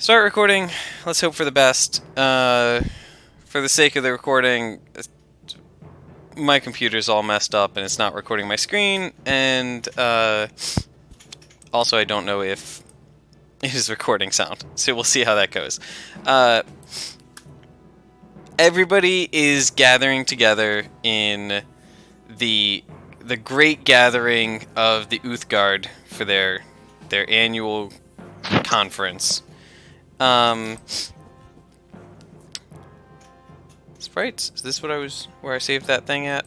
Start recording. Let's hope for the best. For the sake of the recording, my computer's all messed up and it's not recording my screen, and also I don't know if it is recording sound, so we'll see how that goes. Everybody is gathering together in the great gathering of the Uthgard for their annual conference. Sprites? Is this where I saved that thing at?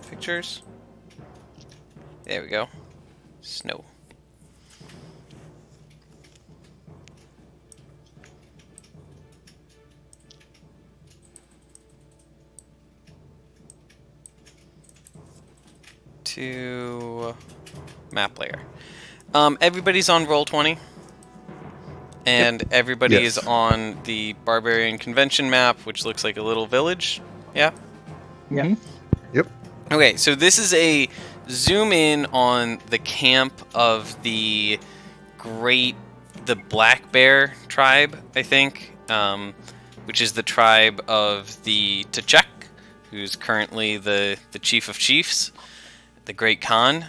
Pictures? There we go. Snow. To map layer. Everybody's on Roll20. And everybody is on the Barbarian Convention map, which looks like a little village. Yeah? Yeah. Yep. Okay, so this is a zoom in on the camp of the Black Bear tribe, I think, which is the tribe of the T'Chek, who's currently the chief of chiefs, the Great Khan.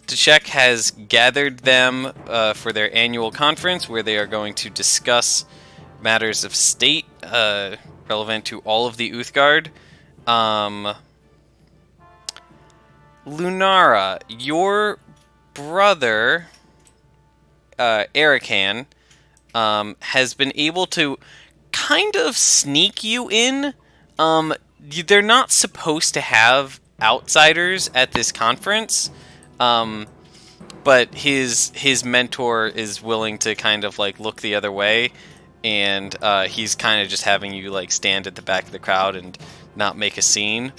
T'Chek has gathered them for their annual conference, where they are going to discuss matters of state relevant to all of the Uthgard. Lunara, your brother, Arakan, has been able to kind of sneak you in. They're not supposed to have outsiders at this conference. But his mentor is willing to kind of like look the other way, and he's kind of just having you like stand at the back of the crowd and not make a scene.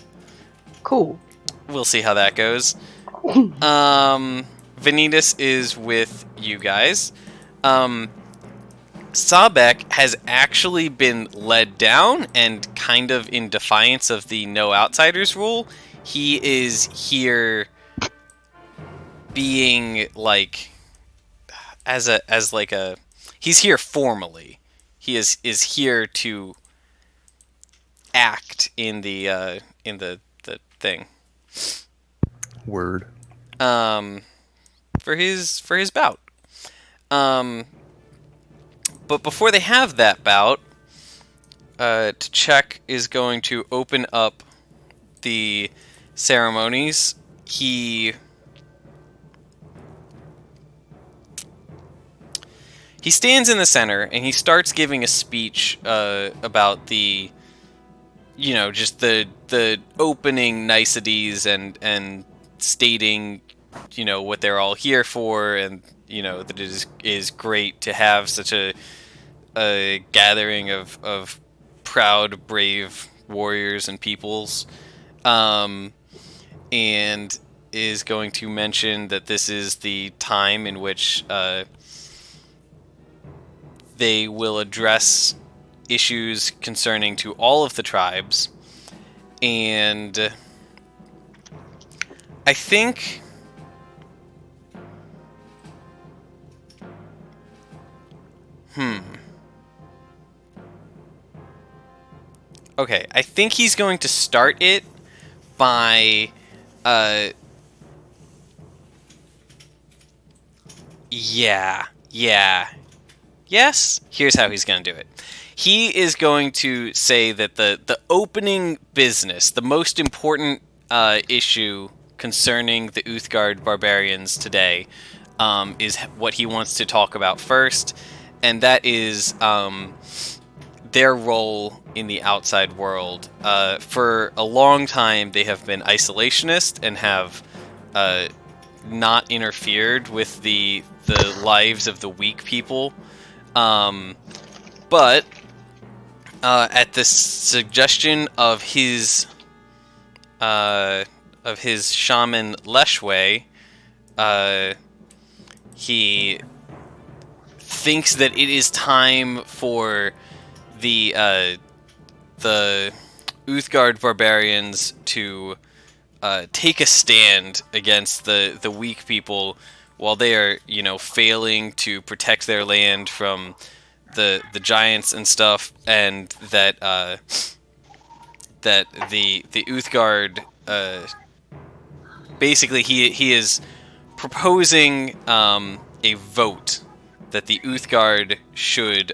Cool. We'll see how that goes. Vanitas is with you guys. Sabek has actually been led down, and kind of in defiance of the no outsiders rule, he is here being like he's here formally. He is here to act in the thing. Word. For his bout. But before they have that bout, T'Chek is going to open up the ceremonies. He stands in the center and he starts giving a speech about the, just the opening niceties and stating, what they're all here for, and that it is great to have such a gathering of proud, brave warriors and peoples, and is going to mention that this is the time in which they will address issues concerning to all of the tribes, and I think okay, I think he's going to start it by Yes, here's how he's going to do it. He is going to say that the opening business, the most important issue concerning the Uthgard barbarians today, is what he wants to talk about first, and that is their role in the outside world. For a long time, they have been isolationist and have not interfered with the lives of the weak people. But at the suggestion of his shaman Leshwe, he thinks that it is time for the Uthgard barbarians to take a stand against the weak people while they are, failing to protect their land from the giants and stuff, and that the Uthgard, basically he is proposing a vote that the Uthgard should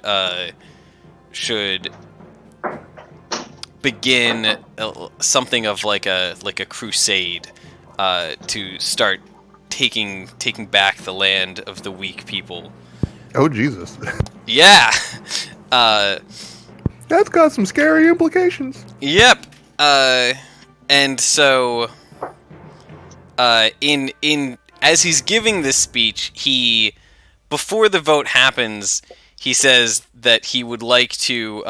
begin something of like a crusade to start taking back the land of the weak people. Oh, Jesus. Yeah. That's got some scary implications. Yep. And so in as he's giving this speech, before the vote happens, he says that he would like to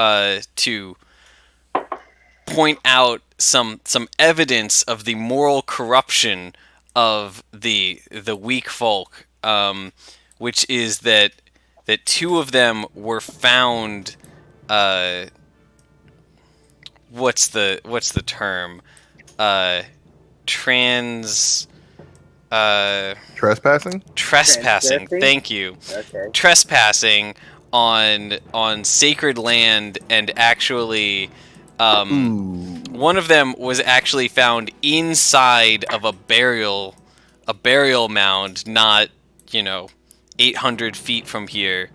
point out some evidence of the moral corruption of the weak folk, which is that two of them were found. What's the term? Trespassing? Trespassing. Thank you. Okay. Trespassing on sacred land, and actually, one of them was actually found inside of a burial mound, not 800 feet from here.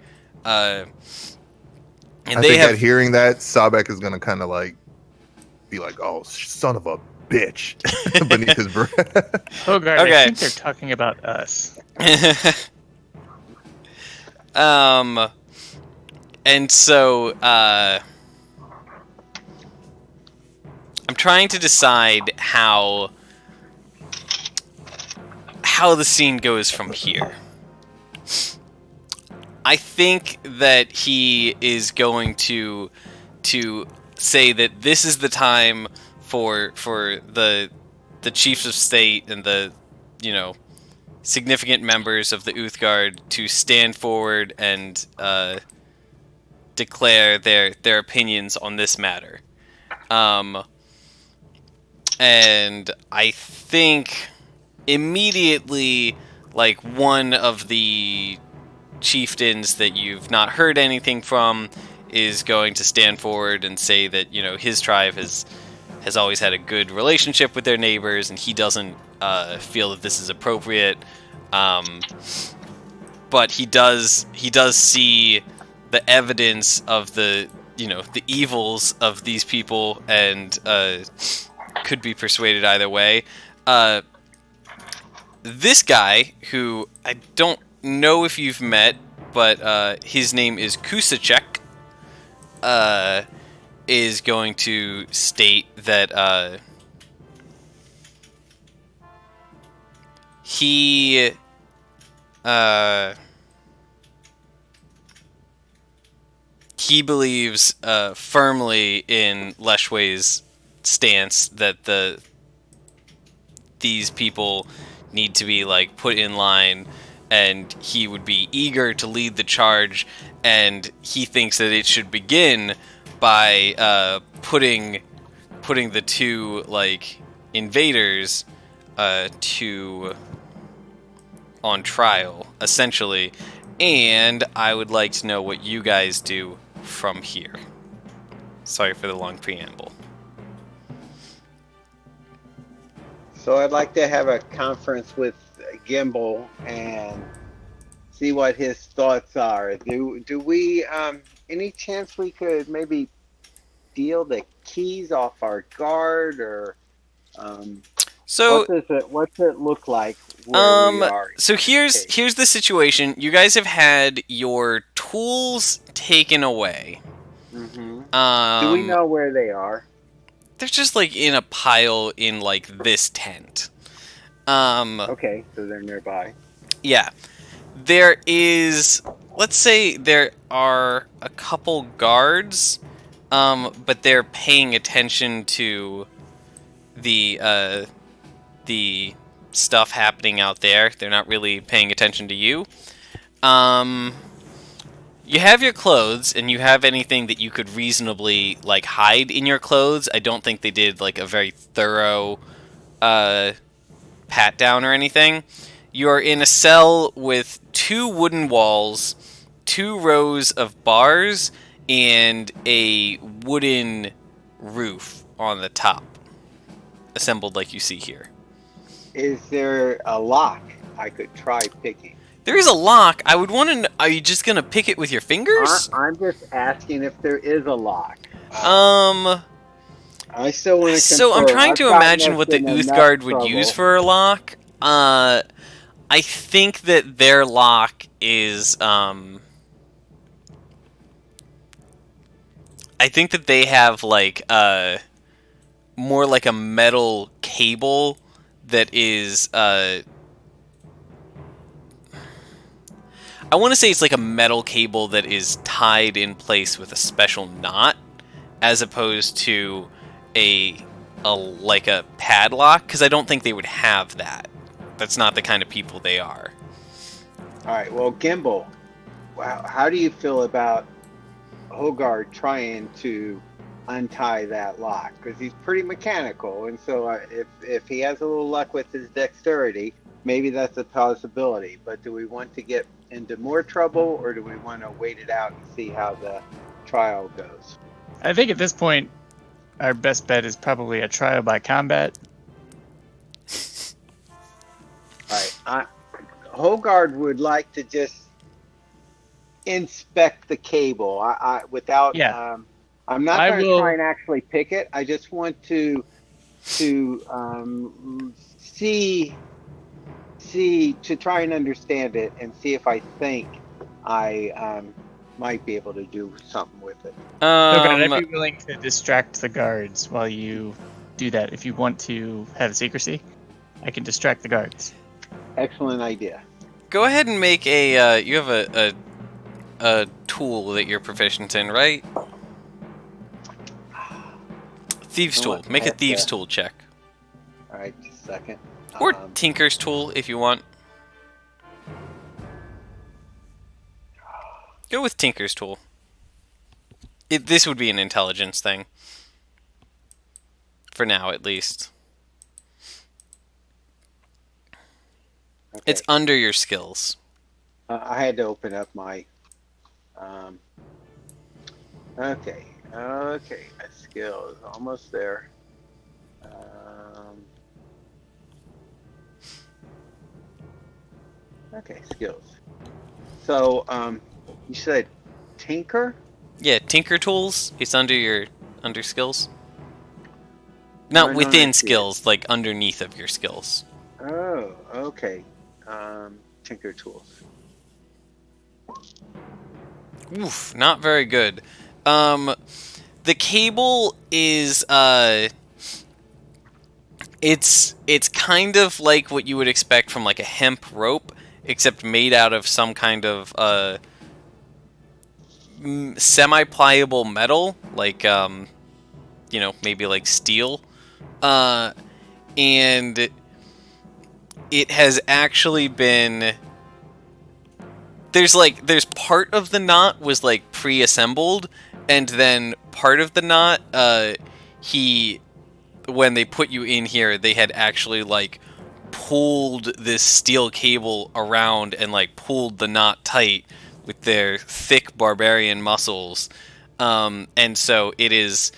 And I think at hearing that, Sabek is gonna kind of be like, "Oh, son of a bitch," beneath his breath. Oh, God, Okay. I think they're talking about us. And so, I'm trying to decide how the scene goes from here. I think that he is going to say that this is the time for the chiefs of state and the significant members of the Uthgard to stand forward and declare their opinions on this matter. And I think immediately, one of the chieftains that you've not heard anything from is going to stand forward and say that his tribe has always had a good relationship with their neighbors, and he doesn't feel that this is appropriate. But he does see the evidence of the evils of these people, and could be persuaded either way. This guy, who I don't know if you've met, but his name is Kusacek, is going to state that he believes firmly in Leshway's stance that these people need to be put in line, and he would be eager to lead the charge, and he thinks that it should begin by putting the two invaders on trial, essentially. And I would like to know what you guys do from here. Sorry for the long preamble. So I'd like to have a conference with Gimbal and see what his thoughts are. Do we any chance we could maybe steal the keys off our guard, or So what's it look like where we are? So here's the situation. You guys have had your tools taken away. Mm-hmm. Do we know where they are? They're just in a pile in this tent. Okay, so they're nearby. Yeah. There is, let's say there are a couple guards, but they're paying attention to the stuff happening out there. They're not really paying attention to you. You have your clothes, and you have anything that you could reasonably hide in your clothes. I don't think they did a very thorough pat down or anything. You're in a cell with 2 wooden walls, 2 rows of bars, and a wooden roof on the top, assembled like you see here. Is there a lock I could try picking? There is a lock. I would want to. Are you just gonna pick it with your fingers? I'm just asking if there is a lock. I still want to So I'm trying to imagine what the Uthgard would use for a lock. I think that their lock is I think that they have like more like a metal cable that is I want to say it's like a metal cable that is tied in place with a special knot, as opposed to a like a padlock, because I don't think they would have that. That's not the kind of people they are. All right. Well, Gimbal, how do you feel about Hogard trying to untie that lock? Because he's pretty mechanical, and so if he has a little luck with his dexterity, maybe that's a possibility. But do we want to get into more trouble, or do we want to wait it out and see how the trial goes? I think at this point, our best bet is probably a trial by combat. All right. Hogard would like to just inspect the cable. Without. Yeah. I'm not going to try and actually pick it. I just want to see to try and understand it and see if I think I might be able to do something with it. I'd be willing to distract the guards while you do that. If you want to have secrecy, I can distract the guards. Excellent idea. Go ahead and make a. You have a tool that you're proficient in, right? Thieves' tool. Make a thieves' tool check. All right, just a second. Or Tinker's tool if you want. Go with Tinker's tool. This would be an intelligence thing. For now, at least. Okay. It's under your skills. I had to open up my... Okay, skills. Almost there. Okay, skills. So, you said Tinker? Yeah, Tinker tools. It's under skills. Not within skills, like underneath of your skills. Oh, okay. Tinker tools. Oof, not very good. The cable is it's kind of like what you would expect from like a hemp rope, except made out of some kind of semi-pliable metal, like maybe like steel, and it has actually been. There's part of the knot was like pre-assembled, and then part of the knot, when they put you in here, they had actually like pulled this steel cable around and like pulled the knot tight with their thick barbarian muscles, and so it is,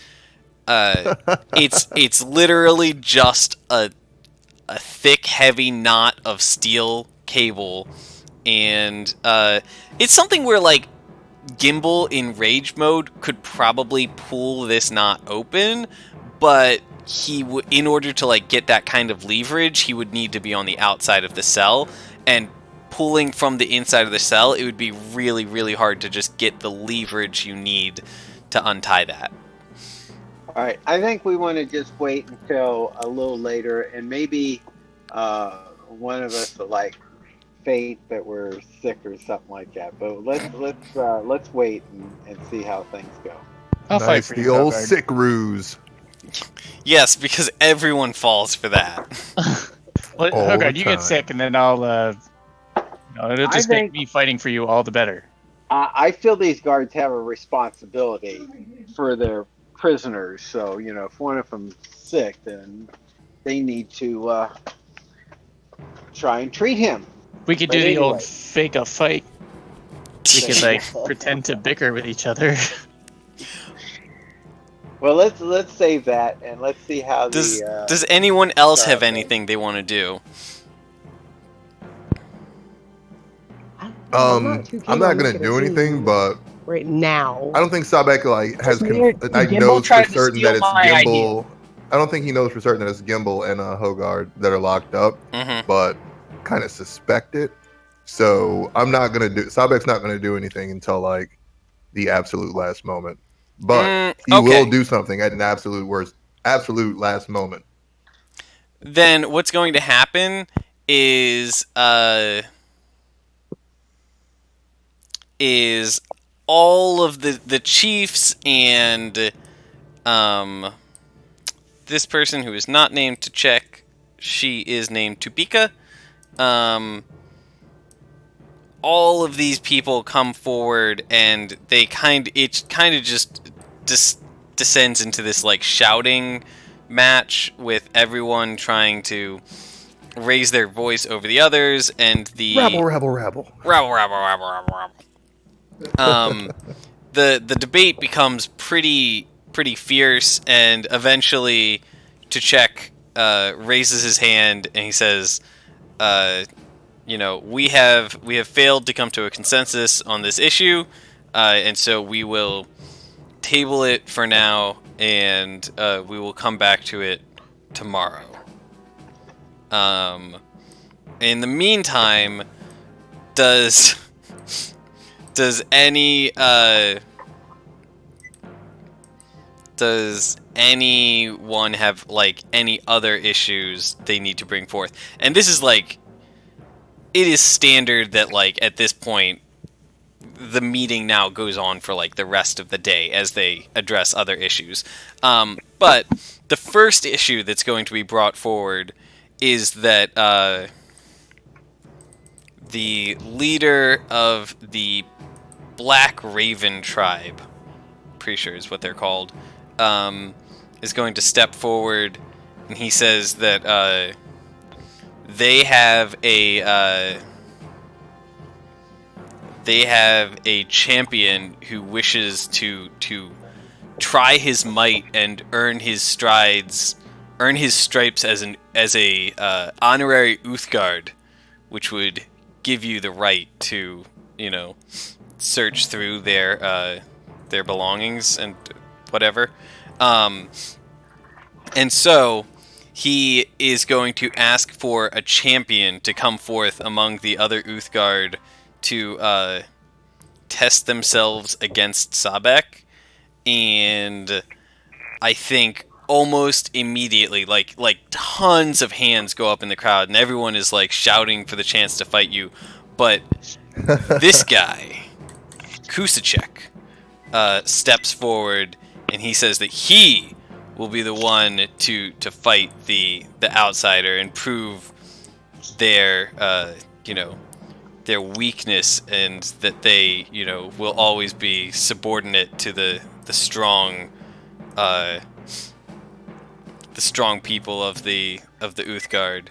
it's literally just a thick, heavy knot of steel cable. And it's something where, like, Gimbal in rage mode could probably pull this knot open, but in order to, like, get that kind of leverage, he would need to be on the outside of the cell, and pulling from the inside of the cell, it would be really, really hard to just get the leverage you need to untie that. All right, I think we want to just wait until a little later, and maybe one of us will, like, fate that we're sick or something like that. But let's wait and see how things go. I'll fight for the you, old Hogard. sick ruse. Yes, because everyone falls for that. Well, Hogard, you get sick, and then it'll just make me fighting for you all the better. I feel these guards have a responsibility for their prisoners. So if one of them's sick, then they need to try and treat him. We could But do the old anyway. fake a fight. We could like pretend to bicker with each other. Well, let's save that and let's see how Does anyone else have sorry. anything they want to do? I'm not gonna do anything, but right now. I don't think Sabek like has. Did Like Gimbal knows try for to certain steal that it's my Gimbal. I don't think he knows for certain that it's Gimbal and Hogard that are locked up, Mm-hmm. but kind of suspect it. So I'm not gonna do. Sabek's not gonna do anything until like the absolute last moment. But he okay. will do something at an absolute last moment. Then what's going to happen is all of the chiefs and this person who is not named to check, she is named Tupika. All of these people come forward, and it kind of just descends into this like shouting match with everyone trying to raise their voice over the others, and the Rabble. rabble. The debate becomes pretty fierce, and eventually Tuchek raises his hand and he says, we have failed to come to a consensus on this issue, and so we will table it for now, and we will come back to it tomorrow. In the meantime, does anyone have like any other issues they need to bring forth? And this is like, it is standard that like at this point the meeting now goes on for like the rest of the day as they address other issues. But the first issue that's going to be brought forward is that the leader of the Black Raven tribe, pretty sure is what they're called, is going to step forward, and he says that they have a champion who wishes to try his might and earn his stripes as a honorary Uthgard, which would give you the right to search through their belongings and whatever. And so he is going to ask for a champion to come forth among the other Uthgard to test themselves against Sabek. And I think almost immediately, like tons of hands go up in the crowd, and everyone is like shouting for the chance to fight you. But this guy, Kusacek, steps forward, and he says that he will be the one to fight the outsider and prove their their weakness, and that they will always be subordinate to the strong people of the Uthgard.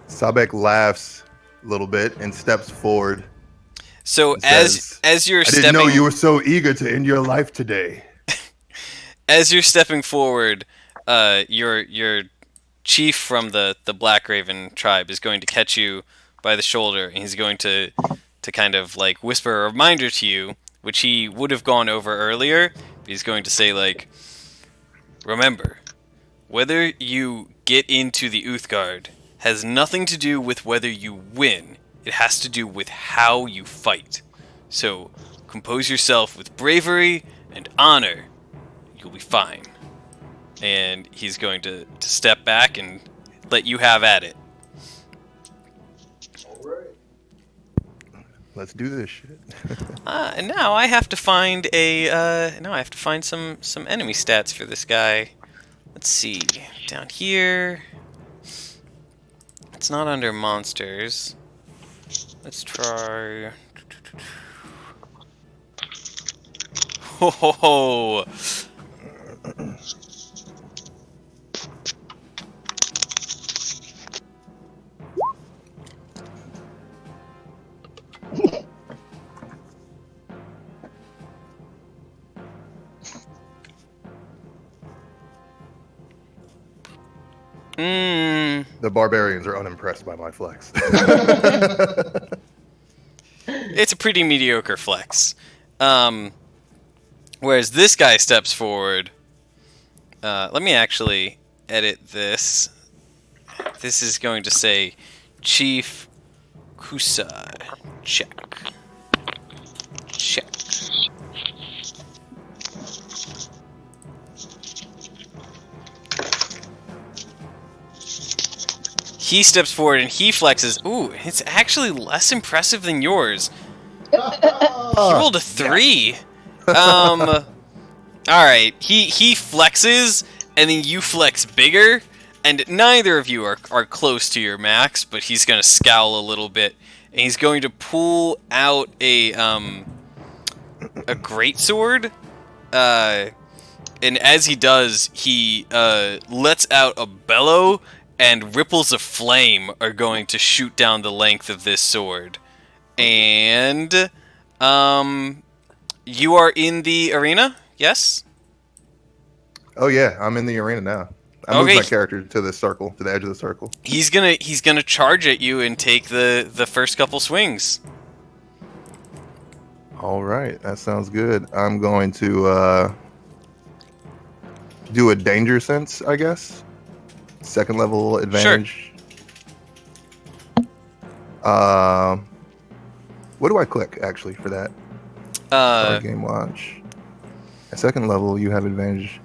Sabek laughs a little bit and steps forward. So says, as you're I stepping, didn't know you were so eager to end your life today. As you're stepping forward, your chief from the Black Raven tribe is going to catch you by the shoulder, and he's going to kind of like whisper a reminder to you, which he would have gone over earlier. He's going to say like, remember, whether you get into the Uthgard has nothing to do with whether you win. It has to do with how you fight. So compose yourself with bravery and honor. You'll be fine. And he's going to step back and let you have at it. Alright. Let's do this shit. And now I have to find some enemy stats for this guy. Let's see. Down here. It's not under monsters. Let's try. Ho ho ho! The barbarians are unimpressed by my flex. It's a pretty mediocre flex. Whereas this guy steps forward. Let me actually edit this. This is going to say Chief Kusai. Check. Check. He steps forward and he flexes. Ooh, it's actually less impressive than yours. He rolled a 3. All right. He flexes, and then you flex bigger, and neither of you are close to your max. But he's gonna scowl a little bit, and he's going to pull out a greatsword. And as he does, he lets out a bellow. And ripples of flame are going to shoot down the length of this sword. And, you are in the arena? Yes? Oh yeah, I'm in the arena now. I moved my character to the circle, to the edge of the circle. He's gonna charge at you and take the first couple swings. All right, that sounds good. I'm going to do a danger sense, I guess. Second level advantage. Sure. What do I click actually for that? Game watch. At second level, you have advantage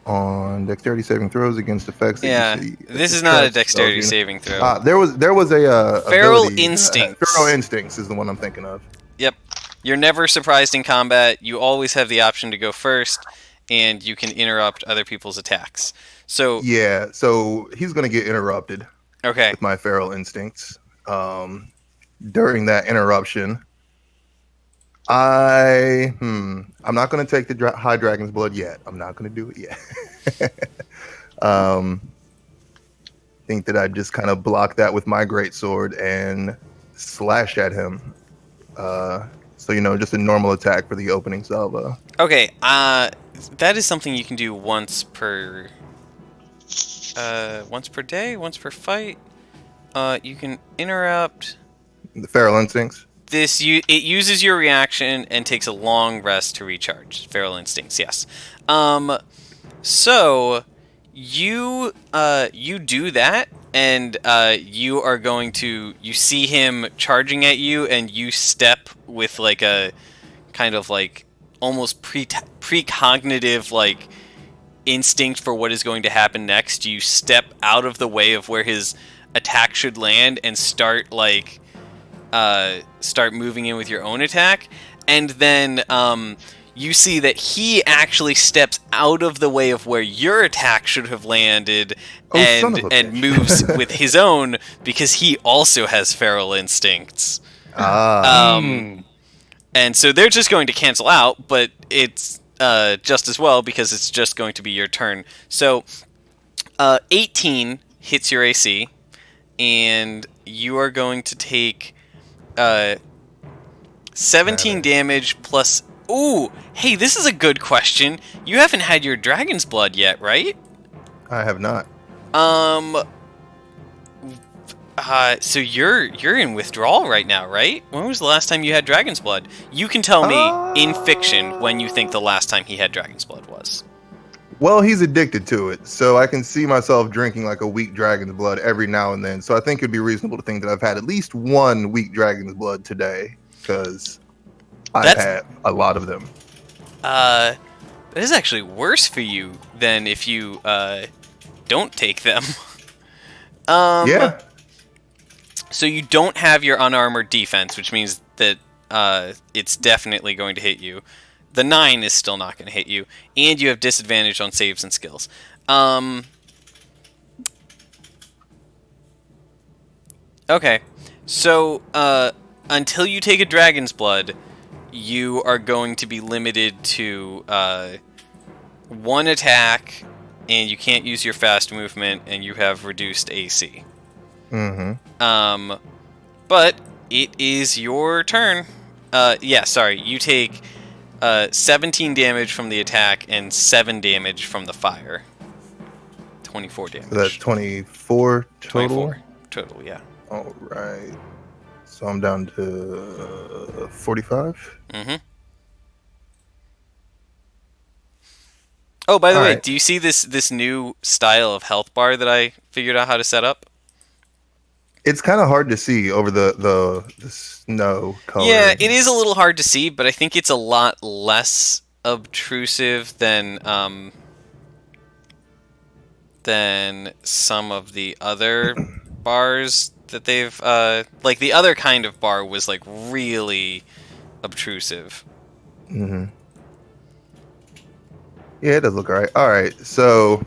on dexterity saving throws against effects. Yeah, this is not a dexterity saving throw. There was a Feral ability, Instincts. Feral Instincts is the one I'm thinking of. Yep. You're never surprised in combat. You always have the option to go first, and you can interrupt other people's attacks. So yeah, so he's gonna get interrupted. Okay. With my Feral Instincts. During that interruption, I'm not gonna take the High Dragon's Blood yet. I'm not gonna do it yet. Think that I'd just kind of block that with my greatsword and slash at him. So just a normal attack for the opening salvo. Okay, that is something you can do once per day, once per fight. You can interrupt the Feral Instincts. It uses your reaction and takes a long rest to recharge. Feral Instincts, yes. So you do that, and you are going to see him charging at you, and you step with like a kind of like almost precognitive like instinct for what is going to happen next. You step out of the way of where his attack should land and start moving in with your own attack, and then you see that he actually steps out of the way of where your attack should have landed and moves with his own because he also has Feral Instincts. And so they're just going to cancel out, but it's just as well because it's just going to be your turn. So 18 hits your AC, and you are going to take 17 damage plus... Ooh, hey, this is a good question. You haven't had your Dragon's Blood yet, right? I have not. So you're in withdrawal right now, right? When was the last time you had Dragon's Blood? You can tell me in fiction when you think the last time he had Dragon's Blood was. Well, he's addicted to it, so I can see myself drinking like a weak Dragon's Blood every now and then. So I think it'd be reasonable to think that I've had at least one weak Dragon's Blood today, because I've had a lot of them. That is actually worse for you than if you don't take them. Yeah. So you don't have your unarmored defense, which means that it's definitely going to hit you. The 9 is still not going to hit you, and you have disadvantage on saves and skills. Okay, so until you take a Dragon's Blood, you are going to be limited to 1 attack, and you can't use your fast movement, and you have reduced AC. Mm-hmm. But it is your turn. You take 17 damage from the attack and 7 damage from the fire. 24 damage. So that's 24 total. 24 total, yeah. All right. So I'm down to 45. Mm-hmm. Oh, by the All way, right. do you see this new style of health bar that I figured out how to set up? It's kind of hard to see over the snow color. Yeah, it is a little hard to see, but I think it's a lot less obtrusive than some of the other bars that they've like the other kind of bar was like really obtrusive. Mm-hmm. Yeah, it does look alright. All right, so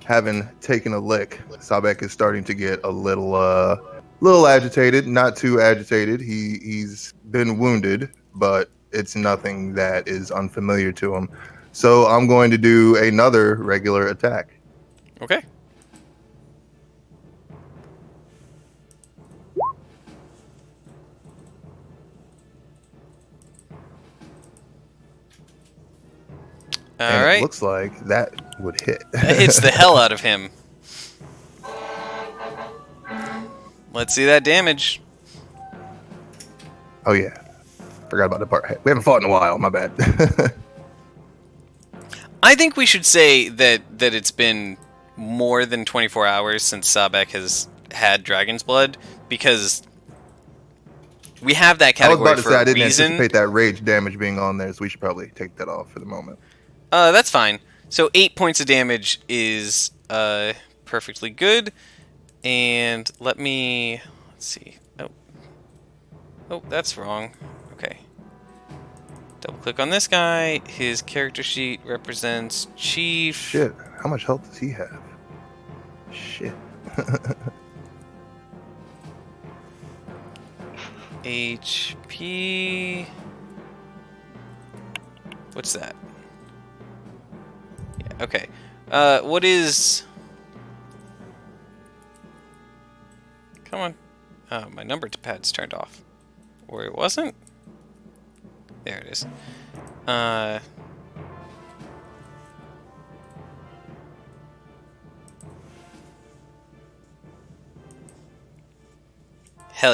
having taken a lick, Sabek is starting to get a little agitated. Not too agitated. He's been wounded, but it's nothing that is unfamiliar to him. So I'm going to do another regular attack. Okay. All And right. it looks like that would hit. That hits the hell out of him. Let's see that damage. Oh yeah, forgot about the part. We haven't fought in a while. My bad. I think we should say that it's been more than 24 hours since Sabek has had Dragon's Blood, because we have that I was category about to for say I a didn't reason. anticipate that rage damage being on there, so we should probably take that off for the moment. That's fine. So 8 points of damage is perfectly good. And let's see. Oh, that's wrong. Okay. Double click on this guy. His character sheet represents Chief. Shit, how much health does he have? Shit. HP. What's that? Yeah, okay. What is... Come on. Oh, my number pad's turned off. Or it wasn't? There it is. Hell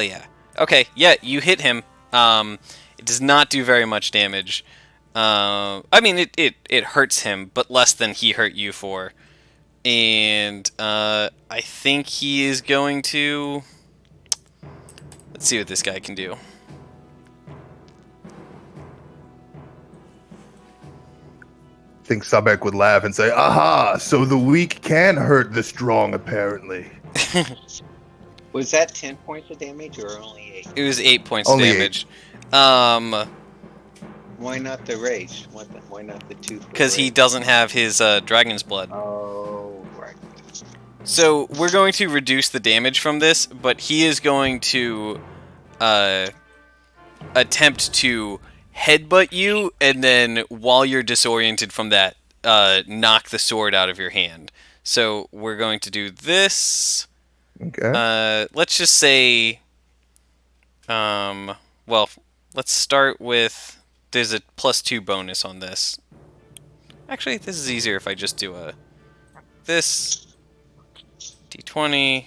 yeah. Okay, yeah, you hit him. It does not do very much damage. I mean, it hurts him, but less than he hurt you for. And I think he is going to... Let's see what this guy can do. I think Sabek would laugh and say, "Aha! So the weak can hurt the strong, apparently." Was that 10 points of damage or only 8? It was 8 points Only of damage. Why not the rage? Why not the tooth? Because he doesn't have his Dragon's Blood. Oh, right. So we're going to reduce the damage from this, but he is going to attempt to headbutt you, and then while you're disoriented from that, knock the sword out of your hand. So we're going to do this. Okay. Let's just say, well, let's start with, there's a +2 bonus on this. Actually, this is easier if I just do this d20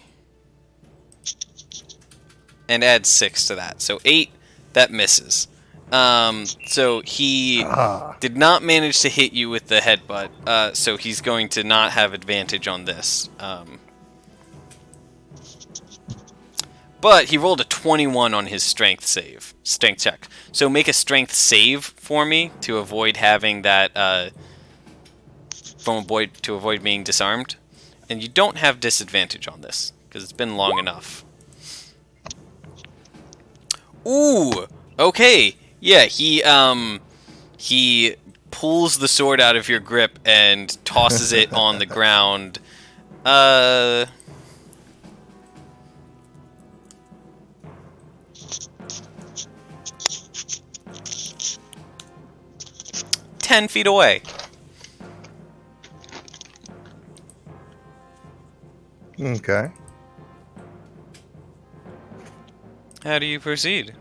and add 6 to that. So 8, that misses. So he did not manage to hit you with the headbutt, so he's going to not have advantage on this. But he rolled a 21 on his strength check. So make a strength save for me to avoid having that, to avoid being disarmed. And you don't have disadvantage on this, because it's been long enough. Ooh! Okay! Yeah, he pulls the sword out of your grip and tosses it on the ground. 10 feet away. Okay. How do you proceed?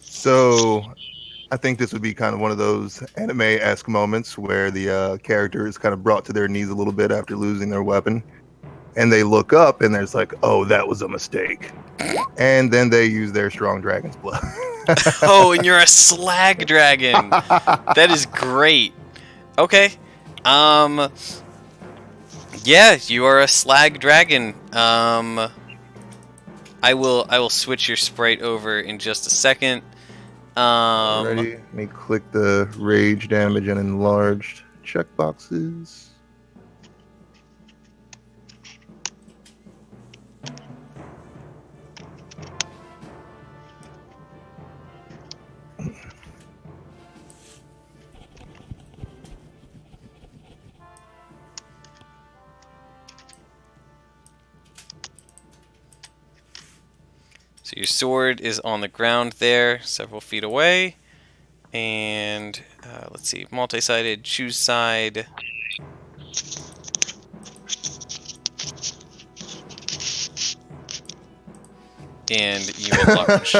So I think this would be kind of one of those anime-esque moments where the character is kind of brought to their knees a little bit after losing their weapon, and they look up and there's like, "Oh, that was a mistake," and then they use their strong dragon's blood. Oh, and you're a slag dragon. That is great. Okay. Yeah, you are a slag dragon. I will switch your sprite over in just a second. Ready? Let me click the rage damage and enlarged checkboxes. So your sword is on the ground there, several feet away. And let's see, multi-sided, choose side. And you enlarge.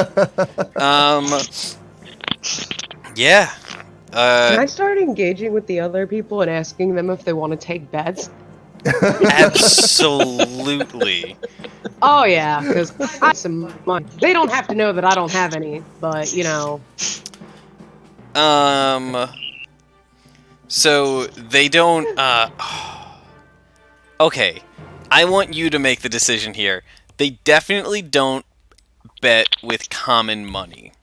Yeah. Can I start engaging with the other people and asking them if they want to take bets? Absolutely. Oh yeah, because I have some money. They don't have to know that I don't have any, but you know. So they don't. Okay, I want you to make the decision here. They definitely don't bet with common money.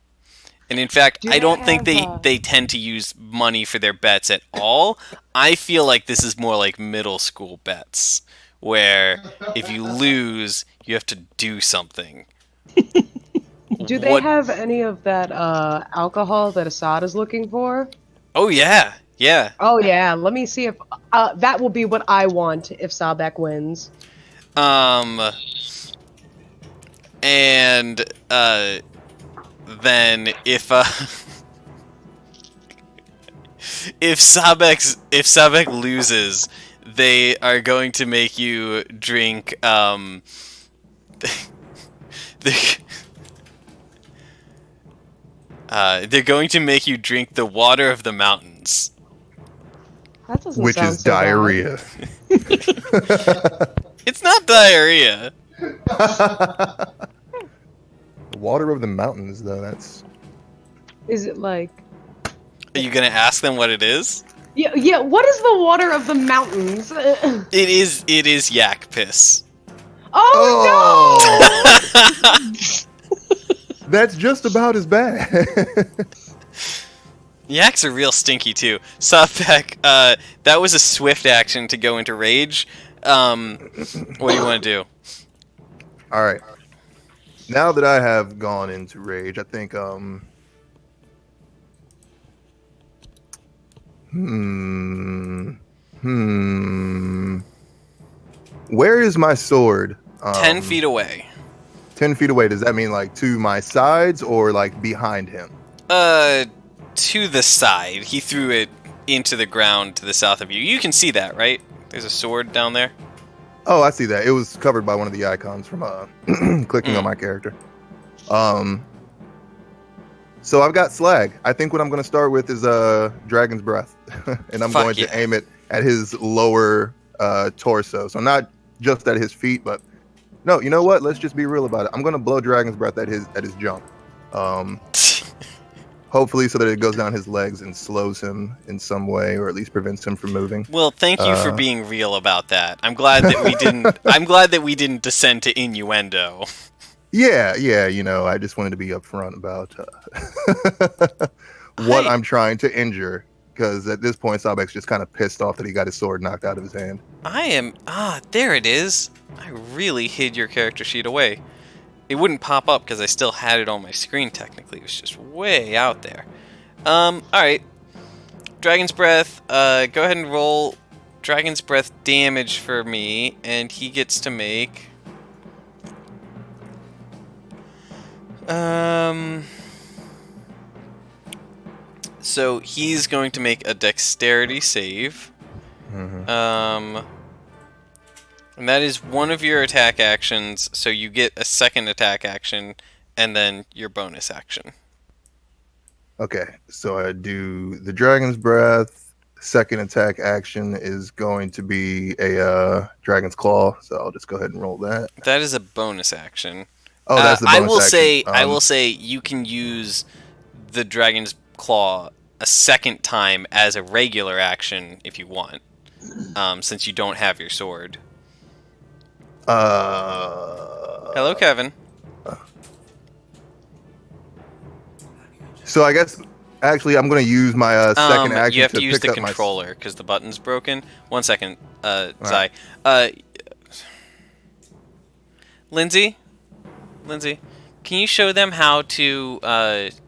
And in fact, Do I don't think they they, have, they tend to use money for their bets at all. I feel like this is more like middle school bets, where if you lose, you have to do something. Do they have any of that alcohol that Assad is looking for? Oh yeah, yeah. Oh yeah, let me see if that will be what I want if Sabek wins. And then if if Sabek loses, they are going to make you drink they're going to make you drink the water of the mountains. That doesn't Which sound is so bad. diarrhea. It's not diarrhea. The water of the mountains, though, that's... Is it like? Are you gonna ask them what it is? Yeah. What is the water of the mountains? It is yak piss. Oh, That's just about as bad. Yaks are real stinky too. Sopek, that was a swift action to go into rage. What do you want to do? Alright. Now that I have gone into rage, I think, Where is my sword? 10 feet away. 10 feet away, does that mean, like, to my sides or, like, behind him? To the side. He threw it into the ground to the south of you. You can see that, right? There's a sword down there. Oh, I see that. It was covered by one of the icons from clicking on my character. So I've got slag. I think what I'm going to start with is Dragon's Breath, and I'm going to aim it at his lower torso. So not just at his feet, but no. You know what? Let's just be real about it. I'm going to blow Dragon's Breath at his jump. Hopefully, so that it goes down his legs and slows him in some way, or at least prevents him from moving. Well, thank you for being real about that. I'm glad that we didn't. I'm glad that we didn't descend to innuendo. Yeah. You know, I just wanted to be upfront about what I'm trying to injure, because at this point, Sabek's just kind of pissed off that he got his sword knocked out of his hand. There it is. I really hid your character sheet away. It wouldn't pop up because I still had it on my screen, technically. It was just way out there. Alright. Dragon's Breath, go ahead and roll Dragon's Breath damage for me, and he gets to make... So he's going to make a dexterity save. And that is one of your attack actions, so you get a second attack action, and then your bonus action. Okay, so I do the Dragon's Breath. Second attack action is going to be a Dragon's Claw, so I'll just go ahead and roll that. That is a bonus action. Oh, that's the bonus action. I will say you can use the Dragon's Claw a second time as a regular action if you want, since you don't have your sword. Hello, Kevin. So I guess actually I'm going to use my second action you have to to use pick the up my controller because the button's broken. 1 second, Zai. Lindsay, can you show them how to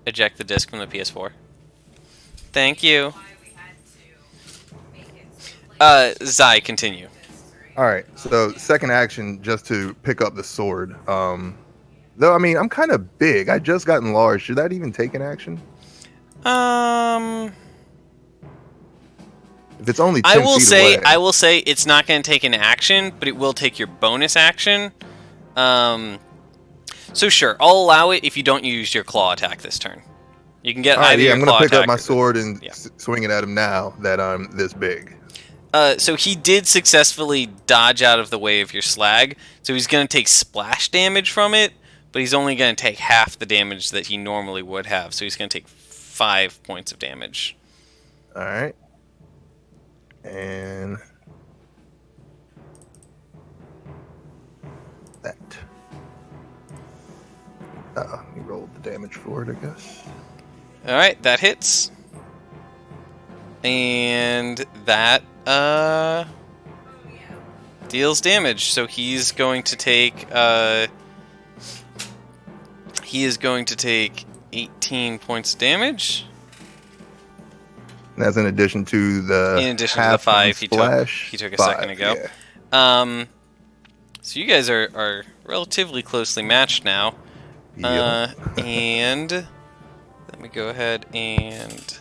eject the disc from the PS4? Thank you. Zai, continue. All right, so second action just to pick up the sword. Though I mean I'm kind of big. I just got enlarged. Should that even take an action? If it's only 10 feet away. I will say it's not going to take an action, but it will take your bonus action. So sure, I'll allow it if you don't use your claw attack this turn. You can get either your I'm claw gonna pick up attack my or sword and swing it at him now that I'm this big. so he did successfully dodge out of the way of your slag, so he's going to take splash damage from it, but he's only going to take half the damage that he normally would have, so he's going to take 5 points of damage. All right, and that. He rolled the damage for it, I guess. All right, that hits, and that deals damage. So he's going to take 18 points of damage. And that's in addition to the the half 5 splash. he took a 5, second ago. yeah. So you guys are relatively closely matched now. Yep. And let me go ahead and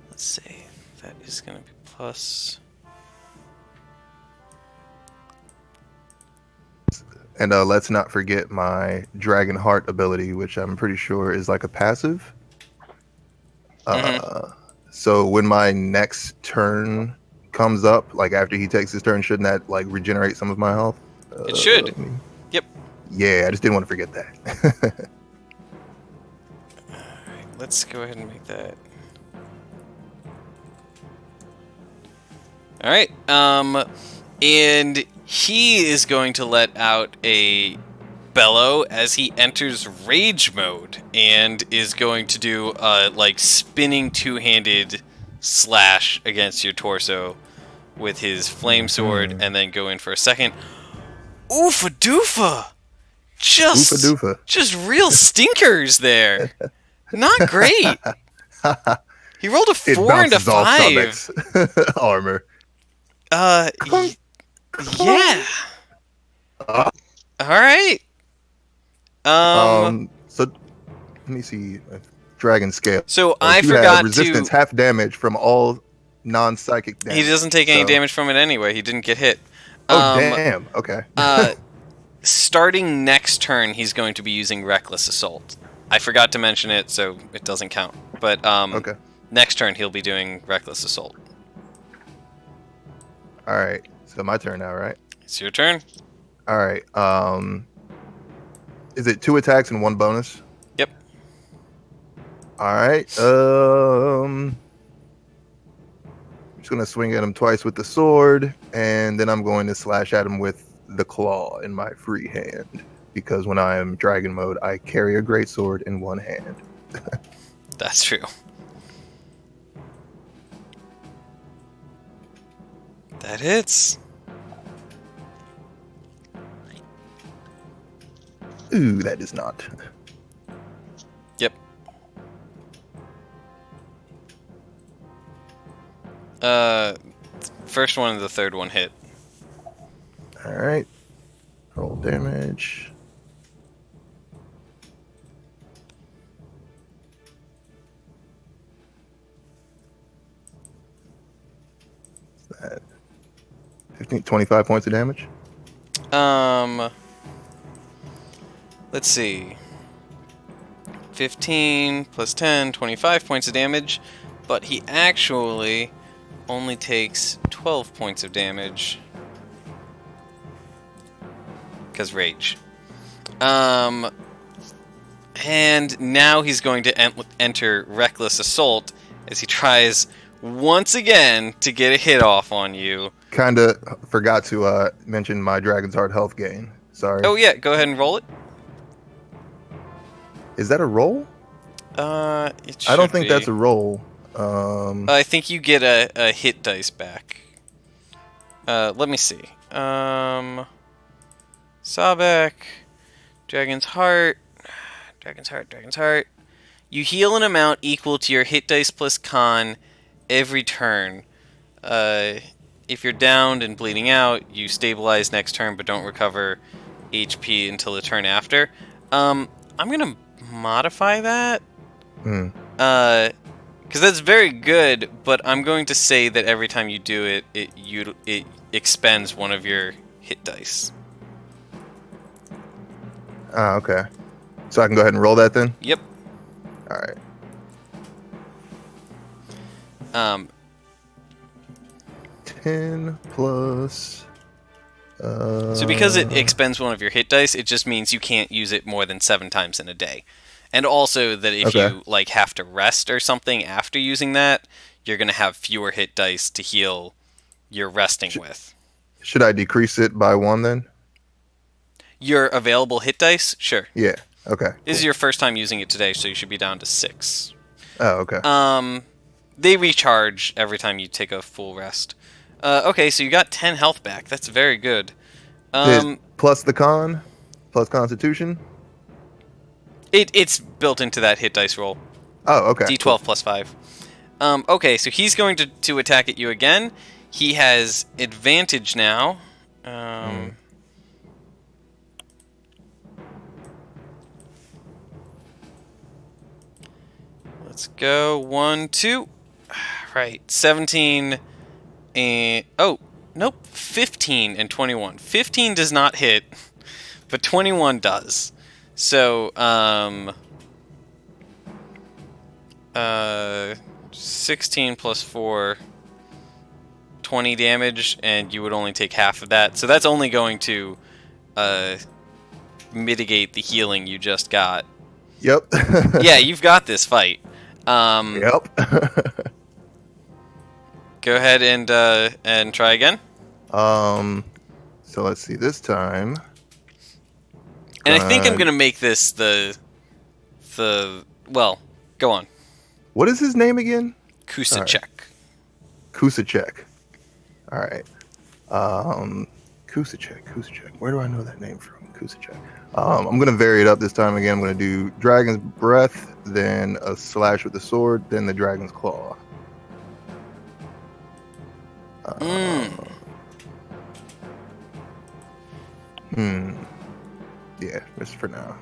let's see. That is going to be plus. And let's not forget my Dragon Heart ability, which I'm pretty sure is like a passive. So when my next turn comes up, like after he takes his turn, shouldn't that like regenerate some of my health? It should. Yep. Yeah, I just didn't want to forget that. Alright, let's go ahead and make that. Alright, and he is going to let out a bellow as he enters rage mode and is going to do like spinning two-handed slash against your torso with his flame sword and then go in for a second. Oofa doofa! Just real stinkers there. Not great. He rolled a 4 and a 5. Armor. Yeah. All right. So let me see. Dragon scale. So I you forgot have resistance to. half damage from all non-psychic damage. He doesn't take any damage from it anyway. He didn't get hit. Oh damn. Okay. Starting next turn, he's going to be using Reckless Assault. I forgot to mention it, so it doesn't count. But okay. Next turn, he'll be doing Reckless Assault. All right. So my turn now, right? It's your turn. All right. Is it 2 attacks and 1 bonus? Yep. All right. I'm just gonna swing at him twice with the sword, and then I'm going to slash at him with the claw in my free hand, because when I am dragon mode, I carry a great sword in one hand. That's true. That hits. Ooh, that is not. Yep. First one and the third one hit. All right. Roll damage. That 25 points of damage. Let's see. 15 plus 10, 25 points of damage, but he actually only takes 12 points of damage. Because rage. And now he's going to enter Reckless Assault as he tries once again to get a hit off on you. Kinda forgot to mention my Dragon's Heart health gain. Sorry. Oh yeah, go ahead and roll it. Is that a roll? It I don't should think be. that's a roll. I think you get a hit dice back. Let me see. Sabek, Dragon's Heart. You heal an amount equal to your hit dice plus con every turn. If you're downed and bleeding out, you stabilize next turn but don't recover HP until the turn after. I'm gonna modify that. Because that's very good, but I'm going to say that every time you do it, it expends one of your hit dice. Ah, okay. So I can go ahead and roll that then? Yep. All right. 10 plus... So because it expends one of your hit dice, it just means you can't use it more than 7 times in a day. And also that if Okay. you like have to rest or something after using that, you're going to have fewer hit dice to heal your resting with. Should I decrease it by 1 then? Your available hit dice? Sure. Yeah. Okay. This is your first time using it today, so you should be down to 6. Oh, okay. They recharge every time you take a full rest. Okay, so you got 10 health back. That's very good. Plus the con? Plus constitution? It's built into that hit dice roll. Oh, okay. D12 plus 5. Okay, so he's going to attack at you again. He has advantage now. Let's go. 1, 2. Right. 17 and... Oh, nope. 15 and 21. 15 does not hit, but 21 does. So, 16 plus 4, 20 damage, and you would only take half of that. So that's only going to mitigate the healing you just got. Yep. Yeah, you've got this fight. Yep. Go ahead and try again. So let's see this time. And I think I'm gonna make this the well. Go on. What is his name again? Kusacek. Kusacek. All right. Kusacek. Where do I know that name from? Kusacek. I'm gonna vary it up this time again. I'm gonna do Dragon's Breath, then a slash with the sword, then the Dragon's Claw. Yeah, just for now.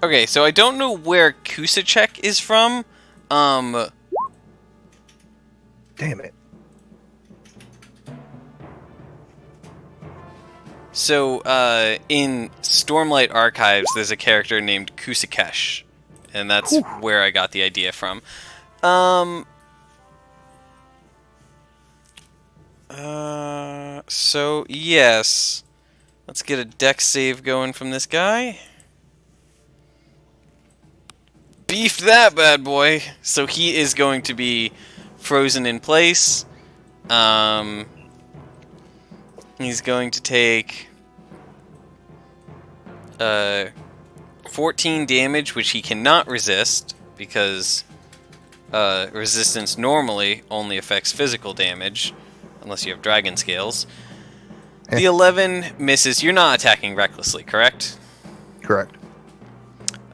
Okay, so I don't know where Kusacek is from. Damn it. So in Stormlight Archives, there's a character named Kusakesh, and that's where I got the idea from. So yes, let's get a dex save going from this guy. Beefed that bad boy. So he is going to be frozen in place. He's going to take 14 damage, which he cannot resist because resistance normally only affects physical damage unless you have dragon scales. The 11 misses. You're not attacking recklessly, correct? Correct.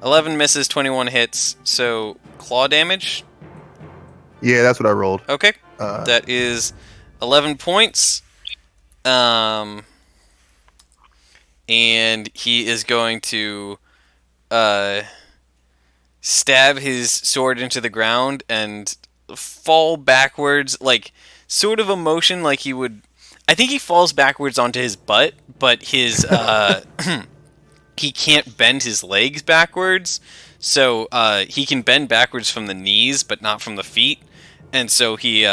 11 misses, 21 hits. So claw damage. Yeah, that's what I rolled. Okay, that is 11 points. And he is going to stab his sword into the ground and fall backwards, like sort of a motion like he would. I think he falls backwards onto his butt, but his he can't bend his legs backwards, so he can bend backwards from the knees, but not from the feet, and so he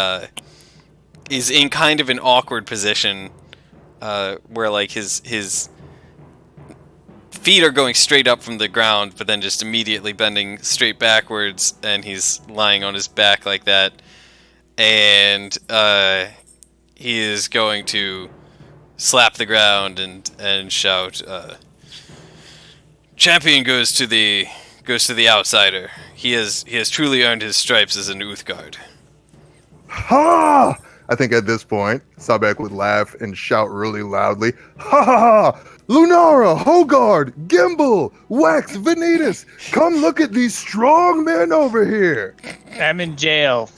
is in kind of an awkward position where like his feet are going straight up from the ground, but then just immediately bending straight backwards, and he's lying on his back like that, and he is going to slap the ground and shout, "Champion goes to the outsider. He has truly earned his stripes as an Uthgard." Ha! I think at this point, Sabek would laugh and shout really loudly, "Ha ha ha! Lunara, Hogard, Gimbal, Wax, Vanitas, come look at these strong men over here." I'm in jail.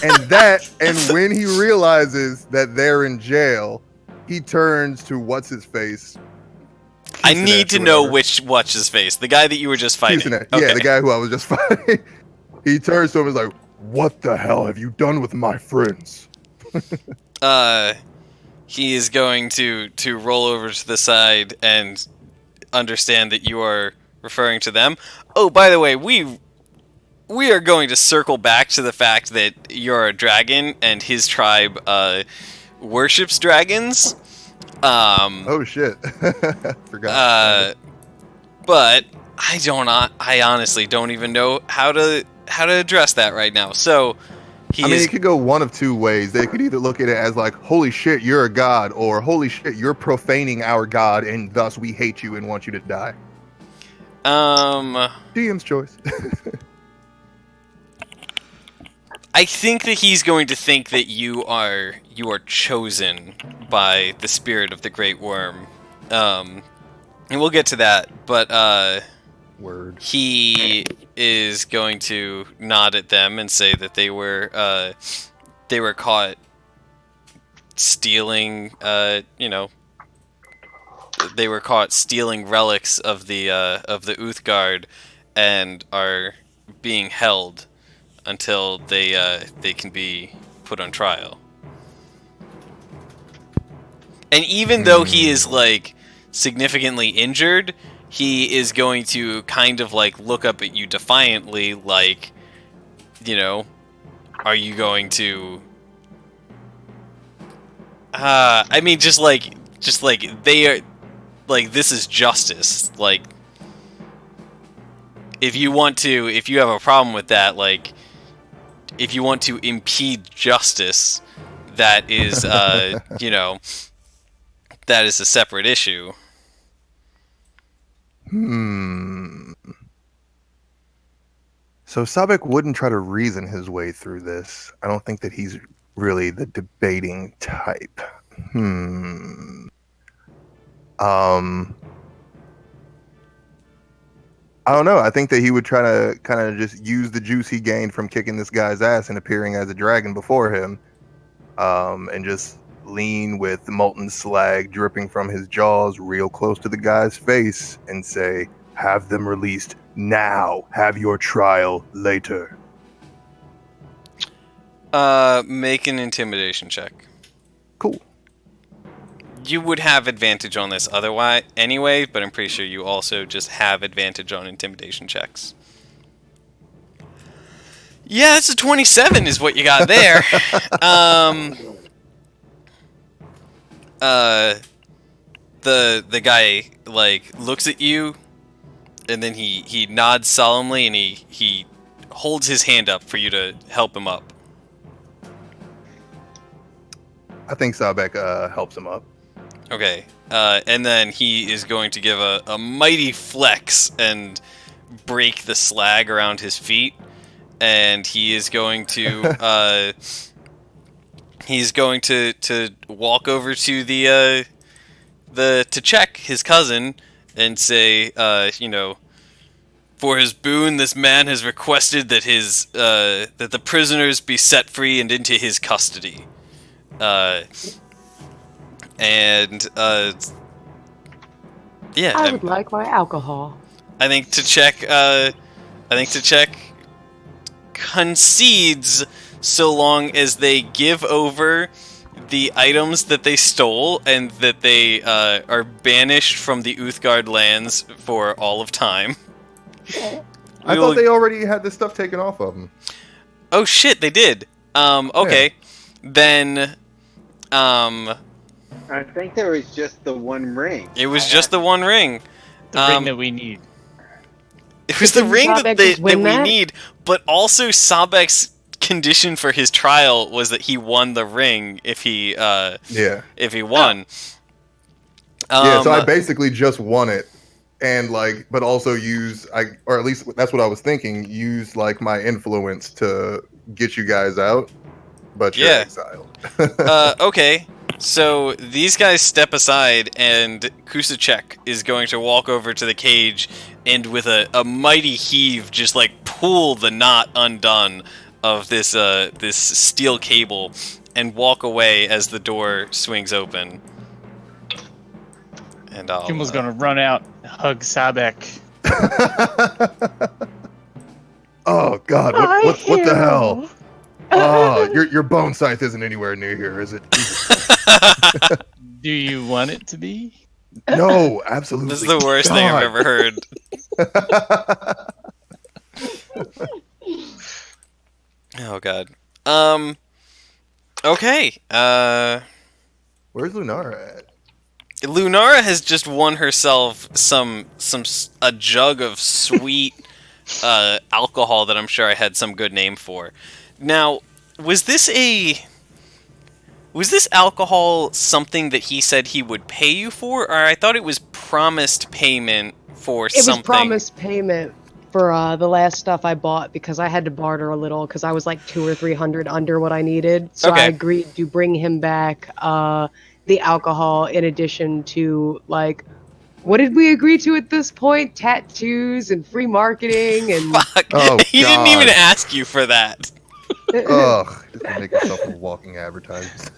And when he realizes that they're in jail, he turns to what's his face. I need to know what's his face. The guy that you were just fighting. Yeah, the guy who I was just fighting. He turns to him and is like, "What the hell have you done with my friends?" He is going to roll over to the side and understand that you are referring to them. Oh, by the way, we are going to circle back to the fact that you're a dragon and his tribe worships dragons. Oh shit! Forgot. But I honestly don't even know how to address that right now. So. It could go one of two ways. They could either look at it as like, "Holy shit, you're a god," or "Holy shit, you're profaning our god, and thus we hate you and want you to die." DM's choice. I think that he's going to think that you are chosen by the spirit of the Great Worm, and we'll get to that. But Word. He is going to nod at them and say that they were caught stealing. They were caught stealing relics of the Uthgard, and are being held until they can be put on trial. And even though he is like significantly injured, he is going to kind of like look up at you defiantly, like, are you going to? Just like they are, like, this is justice. Like, if you have a problem with that, like, if you want to impede justice, that is, that is a separate issue. So Sabek wouldn't try to reason his way through this. I don't think that he's really the debating type. I don't know. I think that he would try to kind of just use the juice he gained from kicking this guy's ass and appearing as a dragon before him, and just lean with molten slag dripping from his jaws real close to the guy's face and say, "Have them released now. Have your trial later." Make an intimidation check. Cool. You would have advantage on this otherwise anyway, but I'm pretty sure you also just have advantage on intimidation checks. Yeah, it's a 27 is what you got there. The guy like looks at you, and then he nods solemnly, and he holds his hand up for you to help him up. I think Sabek helps him up. Okay, and then he is going to give a mighty flex and break the slag around his feet, and he is going to walk over to the T'Chek, his cousin, and say, for his boon, this man has requested that that the prisoners be set free and into his custody. I would like my alcohol. I think T'Chek concedes so long as they give over the items that they stole and that they are banished from the Uthgard lands for all of time. I thought they already had this stuff taken off of them. Oh shit, they did. Okay. Yeah. Then, I think there was just the one ring. It was just the one ring. The ring that we need. It was the ring that we need, but also Sabek's condition for his trial was that he won the ring if he won. Yeah, so I basically just won it. And but also or at least that's what I was thinking, use my influence to get you guys out, but you're exiled. Okay, so these guys step aside, and Kusacek is going to walk over to the cage and with a mighty heave just pull the knot undone of this this steel cable and walk away as the door swings open. And Gimble's gonna run out, hug Sabek. Oh God! What the hell? Oh, your bone scythe isn't anywhere near here, is it? Do you want it to be? No, absolutely. This is the worst thing I've ever heard. Oh God. Okay. Where's Lunara at? Lunara has just won herself a jug of sweet alcohol that I'm sure I had some good name for. Now, was this alcohol something that he said he would pay you for, or I thought it was promised payment for something? It was promised payment for the last stuff I bought because I had to barter a little because I was like 200 or 300 under what I needed. So I agreed to bring him back the alcohol in addition to what did we agree to at this point? Tattoos and free marketing and Fuck. Oh, he didn't even ask you for that. Ugh, just make yourself a walking advertisement.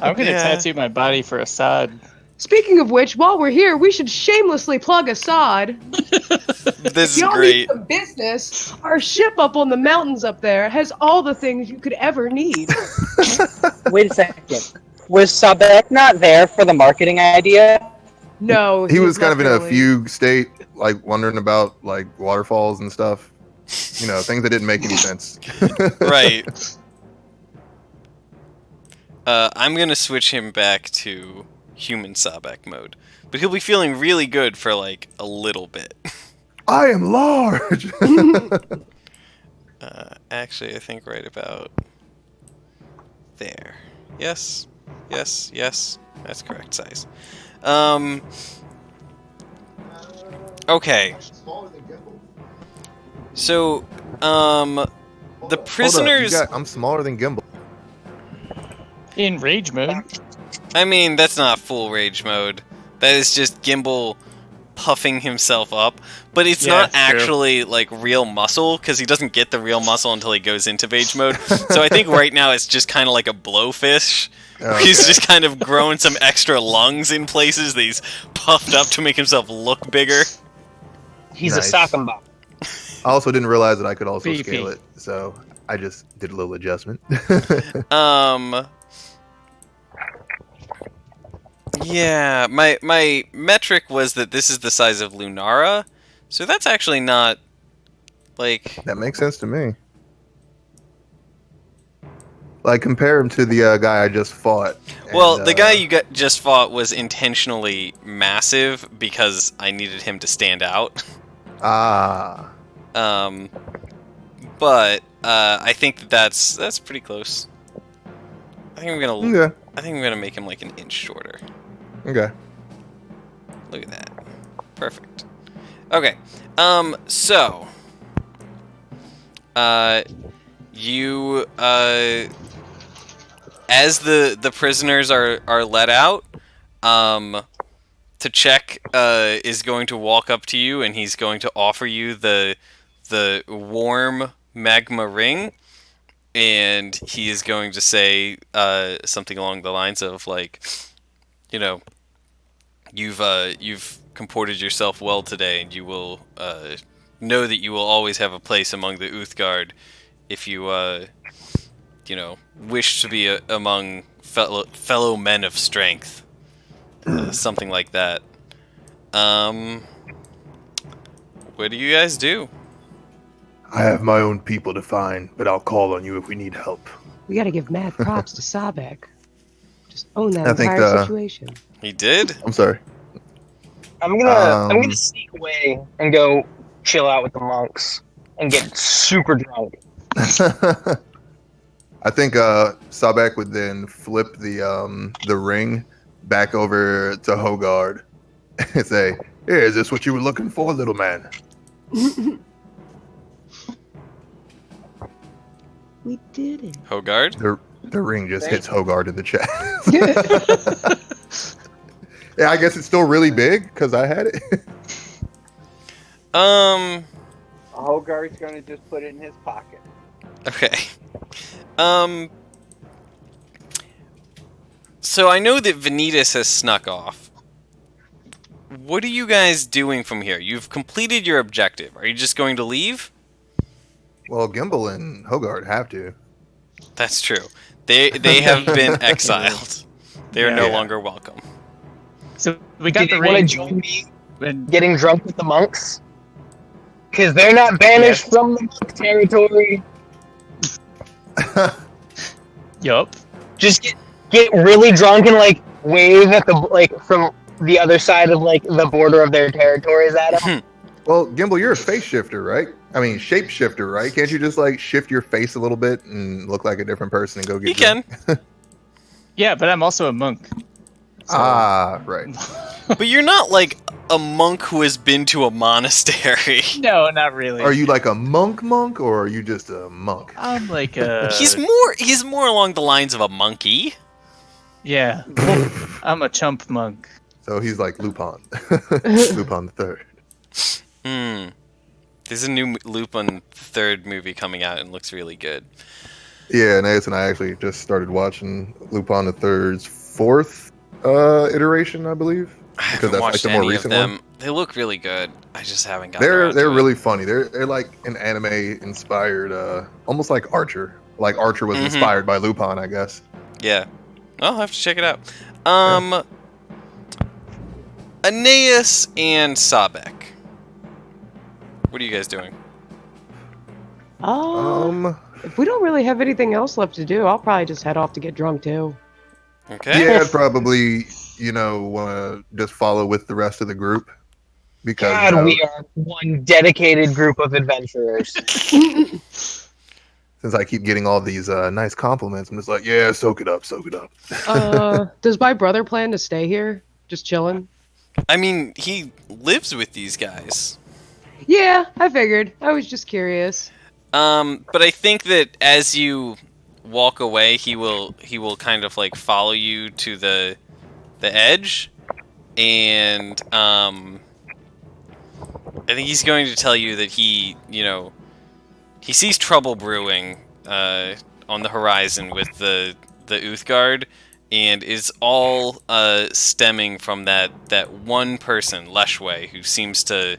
I'm gonna tattoo my body for Assad. Speaking of which, while we're here, we should shamelessly plug Assad. This is Y'all great. need some business. Our ship up on the mountains up there has all the things you could ever need. Wait a second. Was Sabek not there for the marketing idea? No, he was kind of in a fugue state, wondering about waterfalls and stuff. Things that didn't make any sense. Right. I'm gonna switch him back to human Sabek mode, but he'll be feeling really good for a little bit. I am large. Actually, I think right about there. Yes. That's correct size. Okay. So, the prisoners. I'm smaller than Gimbal. In rage mode. I mean, that's not full rage mode. That is just Gimbal puffing himself up. But it's not actually real muscle because he doesn't get the real muscle until he goes into rage mode. So I think right now it's just kind of like a blowfish. Okay. He's just kind of growing some extra lungs in places that he's puffed up to make himself look bigger. He's a sock 'em bop. I also didn't realize that I could also scale it, so I just did a little adjustment. Yeah, my metric was that this is the size of Lunara, so that's actually not That makes sense to me. Compare him to the guy I just fought. Well, the guy you just fought was intentionally massive because I needed him to stand out. Ah. But I think that's pretty close. I think I'm gonna make him an inch shorter. Okay. Look at that. Perfect. Okay. So you as the prisoners are let out, Tchek is going to walk up to you and he's going to offer you the warm magma ring, and he is going to say something along the lines of you've comported yourself well today, and you will know that you will always have a place among the Uthgard if you wish to be among fellow men of strength, something like that. What do you guys do? I have my own people to find, but I'll call on you if we need help. We got to give mad props to Sabek. Just own that I think entire situation. He did. I'm sorry. I'm gonna sneak away and go chill out with the monks and get super drunk. I think Sabek would then flip the ring back over to Hogard and say, "Here, is this what you were looking for, little man?" We did it. Hogard? The ring just hits Hogard in the chest. Yeah, I guess it's still really big because I had it. Hogard's gonna just put it in his pocket. Okay. So I know that Vanitas has snuck off. What are you guys doing from here? You've completed your objective. Are you just going to leave? Well, Gimbal and Hogard have to. That's true. They have been exiled. They are no longer welcome. So we got Do the you want ring. to join me and- getting drunk with the monks? Because they're not banished from the monk territory. Yup. Just get really drunk and like wave at the from the other side of like the border of their territories at them. Well, Gimbal, you're a face shifter, right? I mean, shape shifter, right? Can't you just like shift your face a little bit and look like a different person and go get You drunk? can. Yeah, but I'm also a monk. So- Right. But you're not like a monk who has been to a monastery. No, not really. Are you like a monk, or are you just a monk? I'm like a. He's more along the lines of a monkey. Yeah. I'm a chump monk. So he's like Lupin. Lupin the Third. There's a new Lupin III movie coming out and looks really good. Yeah, Nate and I actually just started watching Lupin the Third's fourth I iteration, I believe. haven't watched any of them. They look really good. I just haven't gotten around They're to it. really funny. They're like an anime inspired, almost like Archer. Like Archer was inspired by Lupin, I guess. Yeah. I'll have to check it out. Aeneas and Sabek. What are you guys doing? If we don't really have anything else left to do, I'll probably just head off to get drunk too. Okay. Yeah, I'd probably, want to just follow with the rest of the group. Because God, we are one dedicated group of adventurers. since I keep getting all these nice compliments, I'm just like, yeah, soak it up. Does my brother plan to stay here? Just chilling? I mean, he lives with these guys. Yeah, I figured. I was just curious. But I think that as you walk away, he will kind of like follow you to the edge, and I think he's going to tell you that he sees trouble brewing on the horizon with the Uthgard, and is all stemming from that one person, Leshway, who seems to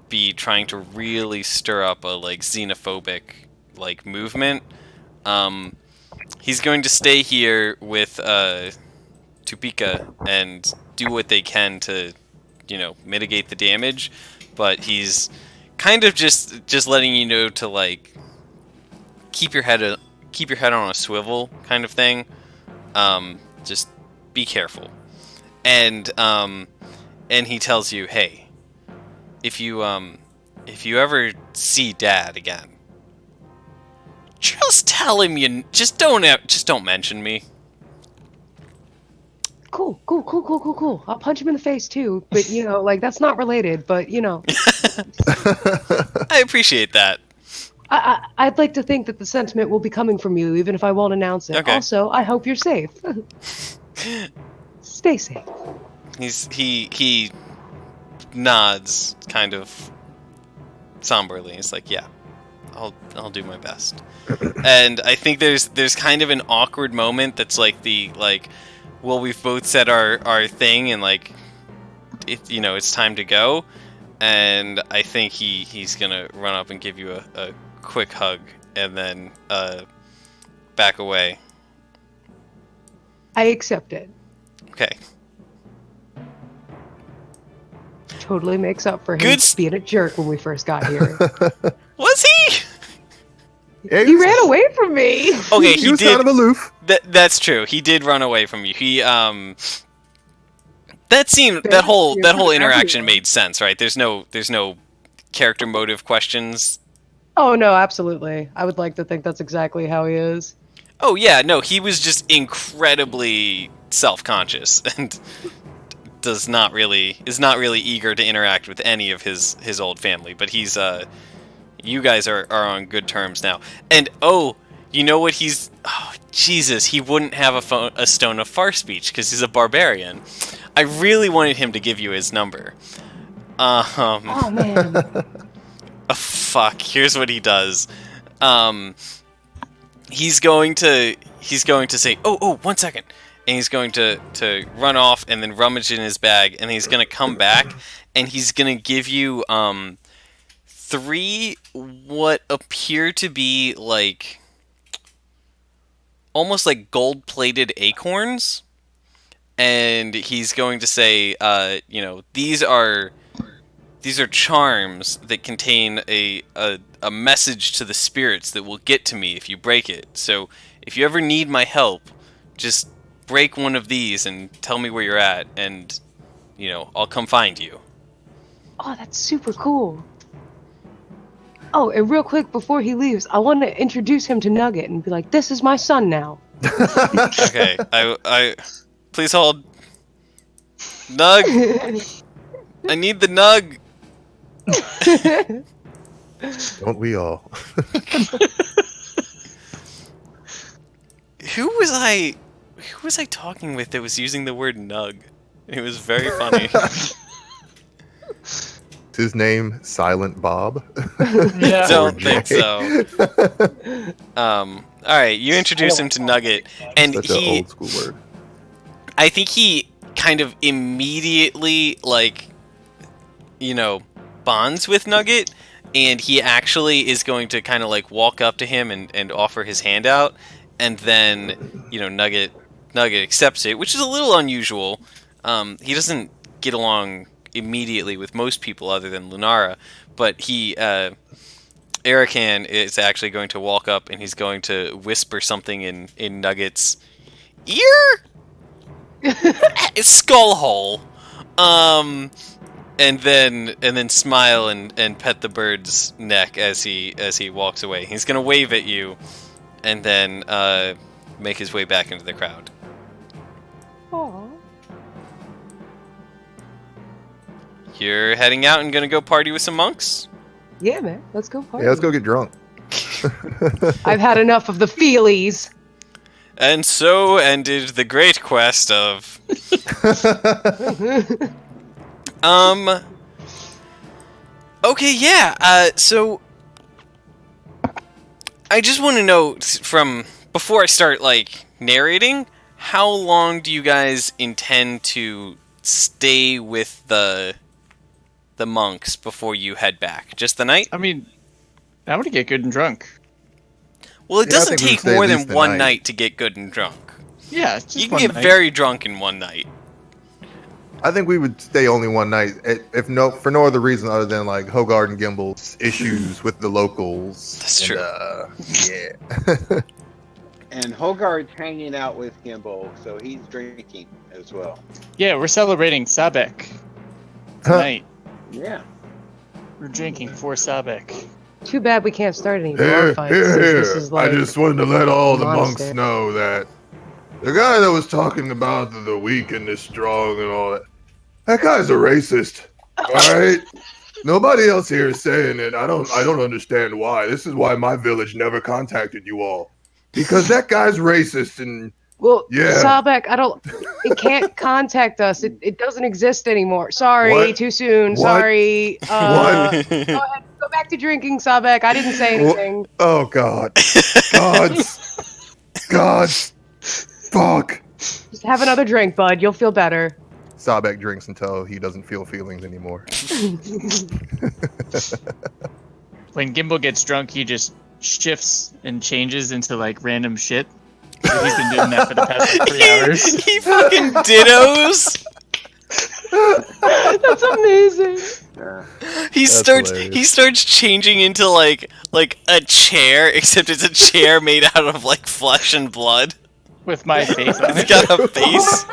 be trying to really stir up a like xenophobic like movement. He's going to stay here with Tupika and do what they can to mitigate the damage, but he's kind of just letting you know to like keep your head on a swivel kind of thing. Just be careful. And he tells you, hey, if you ever see Dad again, just tell him just don't mention me. Cool. I'll punch him in the face too, but that's not related. But I appreciate that. I'd like to think that the sentiment will be coming from you, even if I won't announce it. Okay. Also, I hope you're safe. Stay safe. He nods kind of somberly. He's like, yeah, I'll do my best. And I think there's kind of an awkward moment that's like well, we've both said our thing, and like it's time to go. And I think he's gonna run up and give you a quick hug and then back away. I accept it. Okay. Totally makes up for him Good being a jerk when we first got here. Was he? Yeah, He ran away from me. Okay, He he was did. kind of aloof. That's true. He did run away from you. He that scene, Fair. that whole You're interaction everywhere. made sense, right? There's no character motive questions. Oh no, absolutely. I would like to think that's exactly how he is. Oh yeah, no, he was just incredibly self-conscious and is not really eager to interact with any of his old family. But he's you guys are on good terms now. And oh, you know what he's Jesus, he wouldn't have a stone of far speech because he's a barbarian. I really wanted him to give you his number. Oh man. Oh, fuck. Here's what he does. He's going to say, "Oh, 1 second," and he's going to run off and then rummage in his bag, and he's gonna come back, and he's gonna give you 3 what appear to be like almost like gold-plated acorns, and he's going to say, these are charms that contain a message to the spirits that will get to me if you break it. So if you ever need my help, just break one of these and tell me where you're at, and I'll come find you. Oh, that's super cool. Oh, and real quick before he leaves, I want to introduce him to Nugget and be like, "This is my son now." Okay, I please hold. Nug, I need the nug. Don't we all? Who was I talking with that was using the word nug? It was very funny. Is his name Silent Bob? Yeah. Don't Or think Jay? so. All right, you introduce him to Nugget, and Such an he, old school word. I think he kind of immediately bonds with Nugget, and he actually is going to kind of walk up to him and offer his hand out, and then Nugget accepts it, which is a little unusual. He doesn't get along immediately with most people other than Lunara, but Arakan is actually going to walk up and he's going to whisper something in Nugget's ear? Skull hole. And then smile and pet the bird's neck as he walks away. He's gonna wave at you, and then make his way back into the crowd. Aw. You're heading out and gonna go party with some monks? Yeah, man. Let's go party. Yeah, let's go get drunk. I've had enough of the feelies. And so ended the great quest of Okay, yeah. So I just want to know from before I start narrating, how long do you guys intend to stay with the monks before you head back? Just the night? I mean, I want to get good and drunk. Well, it Yeah, I doesn't think we would take stay at more than least the one night. night to get good and drunk. Yeah, it's just You can one get night. very drunk in one night. I think we would stay only one night, for no other reason other than Hogard and Gimble's issues with the locals. That's true. Yeah. And Hogard's hanging out with Gimbal, so he's drinking as well. Yeah, we're celebrating Sabek tonight. Yeah. We're drinking for Sabek. Too bad we can't start any Here, bar fights. since this is I just wanted to let all the monks monster. know that the guy that was talking about the weak and the strong and all that guy's a racist. All right? Nobody else here is saying it. I don't understand why. This is why my village never contacted you all. Because that guy's racist and Well, Yeah. Sabek, it can't contact us. It doesn't exist anymore. Sorry, What? too soon. What? Sorry. What? Go ahead, go back to drinking, Sabek. I didn't say anything. oh god. Gods. Fuck. Just have another drink, bud. You'll feel better. Sabek drinks until he doesn't feel feelings anymore. When Gimbal gets drunk, he just shifts and changes into random shit. He's been doing that for the past like 3 hours. He fucking dittos. That's amazing. He That's starts changing into like a chair, except it's a chair made out of like flesh and blood. With my face on It's it. got a face.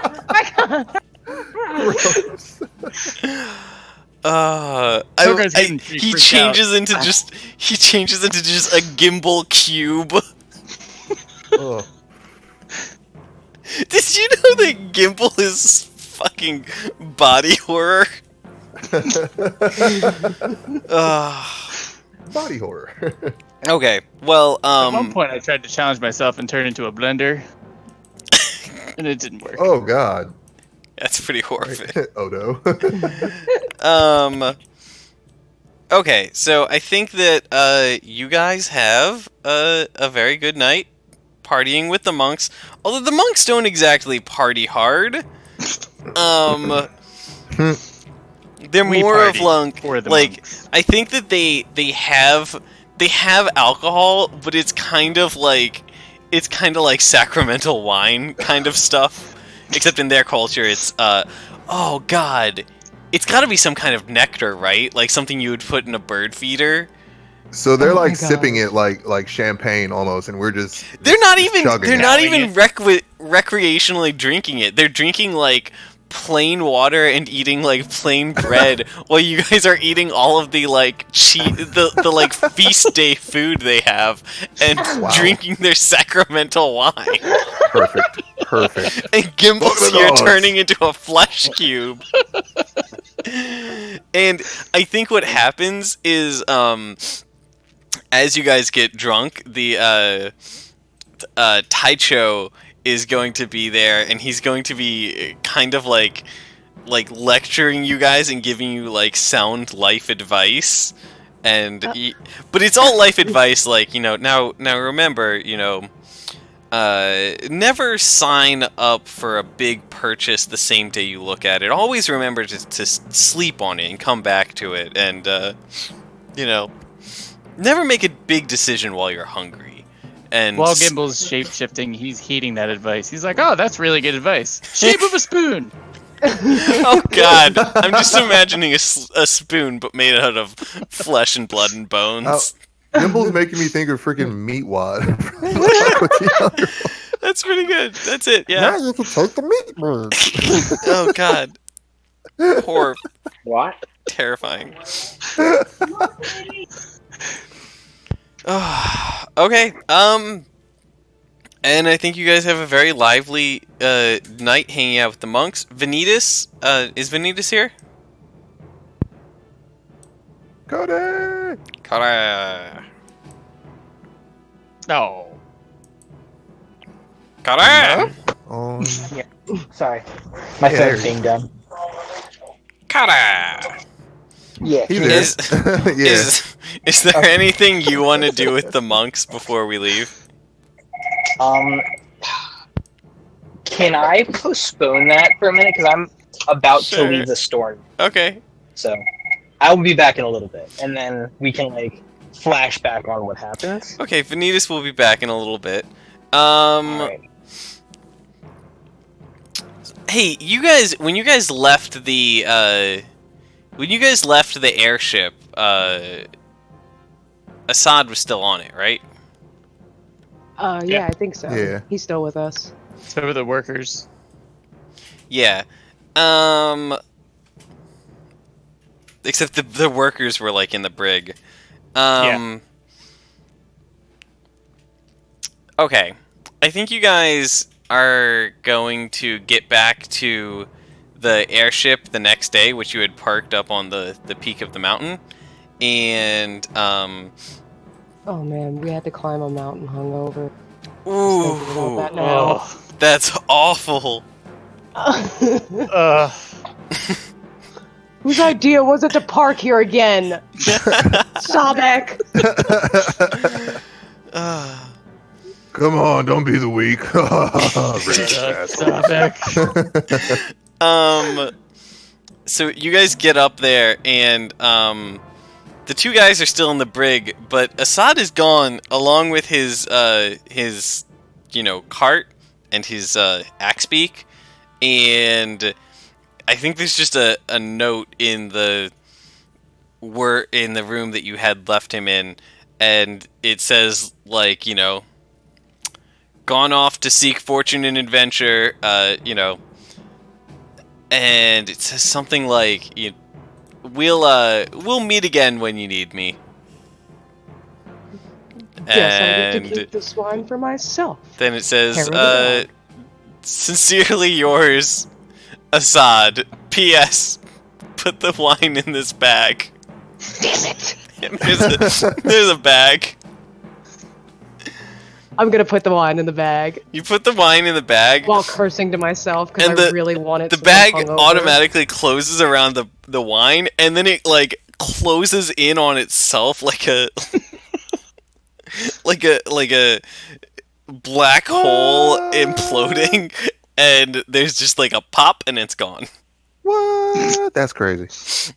Togar's getting pretty he freaked changes out. into just a gimbal cube. Oh. Did you know that gimbal is fucking body horror? Body horror. Okay, well, At one point, I tried to challenge myself and turn into a blender, and it didn't work. Oh God. that's pretty horrific. Oh no. Okay, so I think that you guys have a very good night partying with the monks. Although the monks don't exactly party hard. They're We more of party for the like monks. I think that they have alcohol, but it's kind of like sacramental wine kind of stuff. Except in their culture, it's oh god, it's got to be some kind of nectar, right? Like something you would put in a bird feeder. So they're Oh my like God. sipping it like champagne almost, and we're just They're not just even chugging they're it. not Chugging even recreationally drinking it. They're drinking like plain water and eating like plain bread while you guys are eating all of the like the like feast day food they have and Wow. drinking their sacramental wine. Perfect. And Gimbal's Look at here those. turning into a flesh cube. And I think what happens is, as you guys get drunk, the Taicho is going to be there, and he's going to be kind of like lecturing you guys and giving you like sound life advice. And but it's all life advice, like, you know, now remember, you know, never sign up for a big purchase the same day you look at it. Always remember to sleep on it and come back to it. And, you know, never make a big decision while you're hungry. And While Gimbal's shape shifting, he's heeding that advice. He's like, "Oh, that's really good advice. Shape of a spoon." oh god, I'm just imagining a spoon but made out of flesh and blood and bones. Gimble's making me think of freaking meat wad. That's pretty good. That's it. Yeah. you can take the meat bird. Oh god. Poor, What? terrifying. Okay. And I think you guys have a very lively night hanging out with the monks. Vanitas, is Vanitas here? Cody! Kara. No. Kara. Oh, Sorry. My Yeah, phone's being dumb. Kara. Yeah. he's Is, there. Yeah. is there anything you want to do with the monks before we leave? Can I postpone that for a minute? Because I'm about Sure. to leave the store. Okay. So I will be back in a little bit. And then we can, like, flash back on what happens. Okay, Vanitas will be back in a little bit. Alright. Hey, you guys, when you guys left the airship, Assad was still on it, right? Yeah, Yeah. I think so. Yeah. He's still with us. So are the workers. Yeah. Except the workers were like in the brig. Yeah. Okay. I think you guys are going to get back to the airship the next day, which you had parked up on the peak of the mountain. And, Oh man, we had to climb a mountain hungover. Just thinking about ooh, that now. Oh. that's awful. Whose idea was it to park here again? Sobek! Come on, don't be the weak. Rich asshole. So you guys get up there, and the two guys are still in the brig, but Assad is gone along with his cart and his axe beak, and I think there's just a note in the room that you had left him in, and it says gone off to seek fortune and adventure, and it says something like, we'll meet again when you need me. Yes, I get to And keep this wine for myself. then it says, Carry it sincerely yours, Assad. P.S. Put the wine in this bag. Damn it! And there's a bag. I'm gonna put the wine in the bag You put the wine in the bag. while cursing to myself because And I really want it. The so I'm bag hungover. automatically closes around the wine, and then it closes in on itself like a like a black hole imploding, and there's just a pop, and it's gone. What? That's crazy.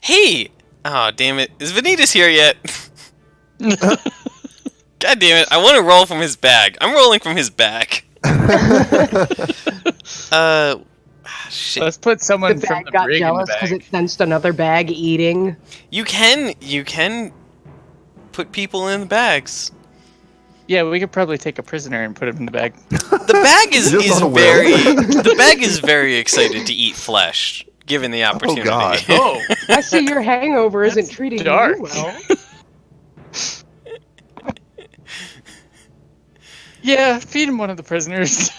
Hey! Oh, damn it. Is Vanitas here yet? God damn it. I want to roll from his bag. I'm rolling from his back. Shit. Let's put someone The from bag the got brig in the jealous because bag. it sensed another bag eating. You can put people in the bags. Yeah, we could probably take a prisoner and put him in the bag. The bag is Just on a very wheel. the bag is very excited to eat flesh, given the opportunity. God. Oh, I see your hangover isn't That's treating dark. you well. yeah, feed him one of the prisoners.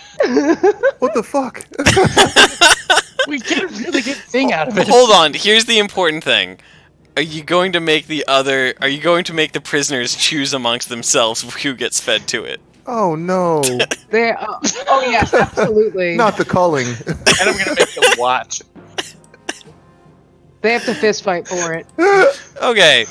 What the fuck? We get a really good thing out of it. Hold on, here's the important thing. Are you going to make the prisoners choose amongst themselves who gets fed to it? Oh no. Oh yes, absolutely. Not the culling. And I'm gonna make them watch. They have to fist fight for it. Okay.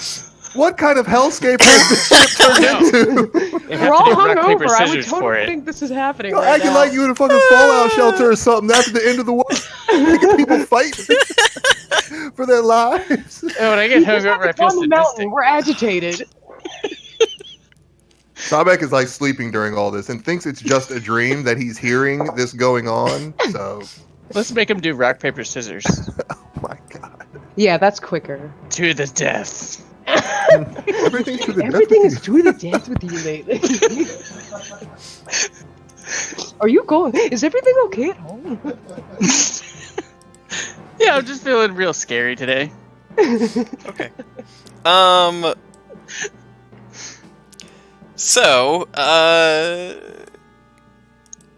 What kind of hellscape has this ship turned into? They We're have all to do rock, paper, hungover. I would scissors for totally it. think this is happening You're right acting now. like you in a fucking fallout shelter or something after the end of the war. Making people fight for their lives. Oh, when I get hungover, I It's feel on the mountain. sadistic. We're agitated. Sabek is sleeping during all this and thinks it's just a dream that he's hearing this going on. So, Let's make him do rock, paper, scissors. oh my god. Yeah, that's quicker. To the death. Everything's to the Everything death. is to the death with you lately. Are you going? Is everything okay at home? Yeah, I'm just feeling real scary today. Okay. So,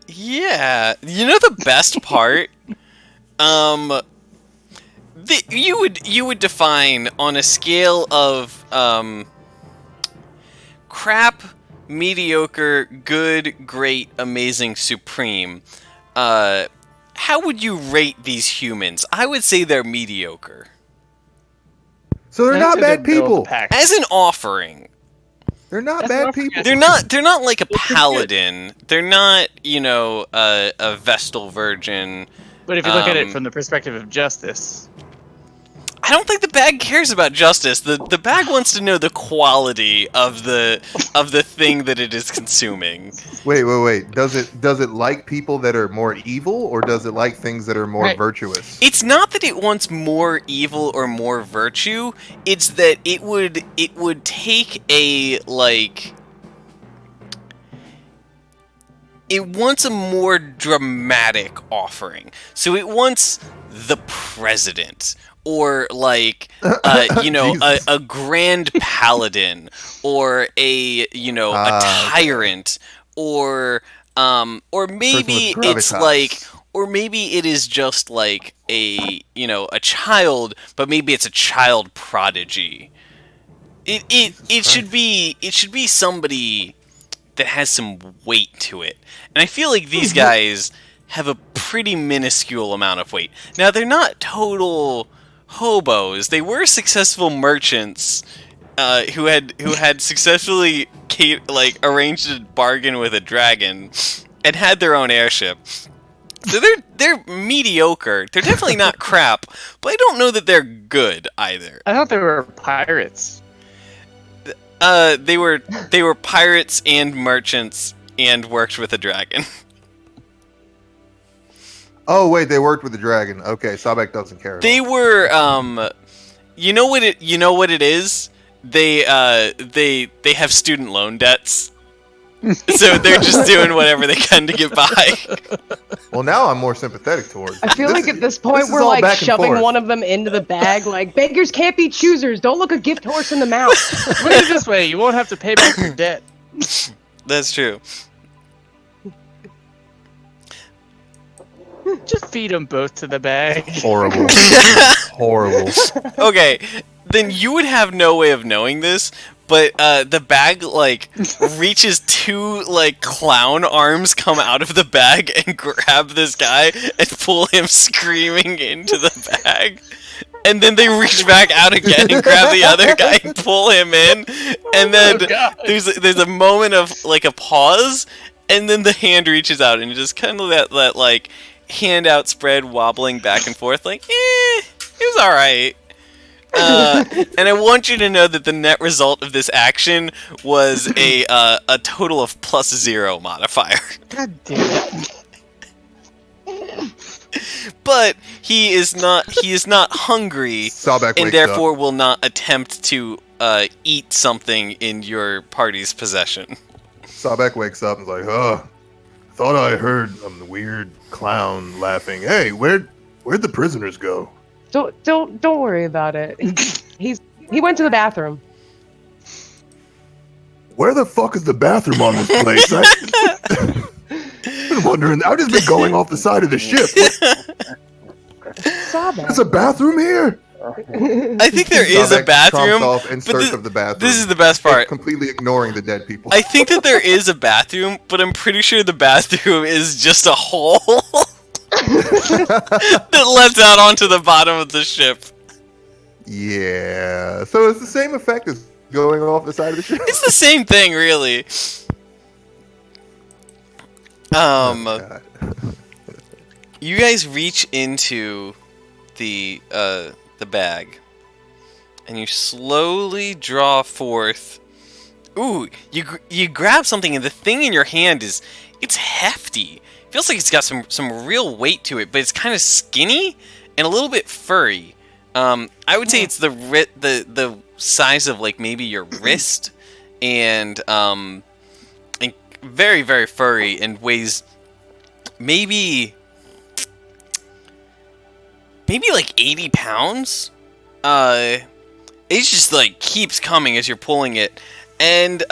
yeah, the best part, you would define on a scale of crap, mediocre, good, great, amazing, supreme. How would you rate these humans? I would say they're mediocre. So they're That's not a bad good middle of the people. pack. As an offering, They're not That's bad not people. forget- they're not like a Well, pretty good. paladin. They're not, a Vestal Virgin. But if you look at Um, it from the perspective of justice, I don't think the bag cares about justice. The bag wants to know the quality of the thing that it is consuming. Wait. Does it like people that are more evil, or does it like things that are more Right. virtuous? It's not that it wants more evil or more virtue. It's that it would take a it wants a more dramatic offering. So it wants the president, or Jesus. a grand paladin, or a Ah, tyrant, or maybe with it's gravitas. or maybe it is just a child, but maybe it's a child prodigy. It should be somebody that has some weight to it. And I feel like these guys have a pretty minuscule amount of weight. Now, they're not total hobos. They were successful merchants who had successfully arranged a bargain with a dragon and had their own airship. So they're mediocre. They're definitely not crap, but I don't know that they're good either. I thought they were pirates. They were pirates and merchants and worked with a dragon. Oh wait, they worked with the dragon. Okay, Sabek doesn't care. They were you know what it is? They have student loan debts. So they're just doing whatever they can to get by. Well, now I'm more sympathetic towards. I feel like at this point is we're all like back and shoving forth. one of them into the bag, like beggars can't be choosers. Don't look a gift horse in the mouth. Look at it this way: you won't have to pay back your debt. That's true. Just feed them both to the bag. Horrible. Horrible. Okay, then you would have no way of knowing this, but the bag like reaches two like clown arms come out of the bag and grab this guy and pull him screaming into the bag. And then they reach back out again and grab the other guy and pull him in. And then there's a moment of like a pause, and then the hand reaches out and just kind of that like hand outspread wobbling back and forth like, it was alright. And I want you to know that the net result of this action was a total of +0 modifier. God damn it! But he is not hungry, Sabek and wakes therefore up. will not attempt to eat something in your party's possession. Sabek wakes up and is like, "Oh, thought I heard the weird clown laughing. Hey, where'd the prisoners go?" Don't worry about it. He went to the bathroom. Where the fuck is the bathroom on this place? I've been wondering. I've just been going off the side of the ship. There's a bathroom here. I think there is a Sabek bathroom, chomps off in but search of the bathroom. this is the best part. Completely ignoring the dead people. I think that there is a bathroom, but I'm pretty sure the bathroom is just a hole that lets out onto the bottom of the ship. Yeah. So it's the same effect as going off the side of the ship. It's the same thing, really. God. You guys reach into the bag, and you slowly draw forth. Ooh, you grab something, and the thing in your hand it's hefty. Feels like it's got some real weight to it, but it's kind of skinny and a little bit furry. I would say it's the size of like maybe your wrist, and very, very furry, and weighs maybe like 80 pounds. It just like keeps coming as you're pulling it, and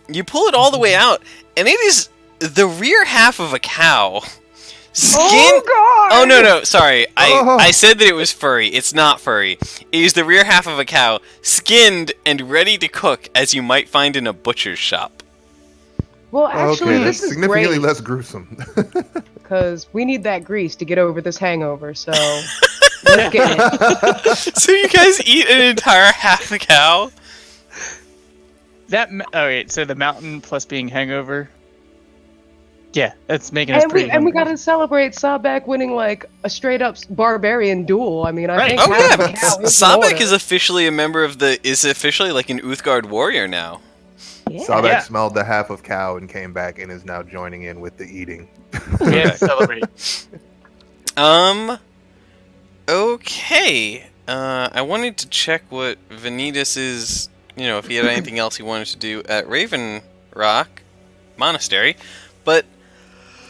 you pull it all the way out, and it is the rear half of a cow. Oh no, sorry. I said that it was furry. It's not furry. It is the rear half of a cow, skinned and ready to cook, as you might find in a butcher's shop. Well, actually, okay, this that's is significantly great less gruesome. because we need that grease to get over this hangover. So let's get it. So you guys eat an entire half a cow? Alright, so the mountain plus being hangover. Yeah, that's making us And pretty we hungry. gotta celebrate Sabek winning like a straight up barbarian duel. I mean, I Right. think Oh half yeah, of a but cow is in Sabek order. is officially a member of is officially like an Uthgard warrior now. Yeah. Sabek Yeah. smelled the half of cow and came back and is now joining in with the eating. We have to celebrate. Okay. I wanted to check what Vanitas is, if he had anything else he wanted to do at Raven Rock Monastery, but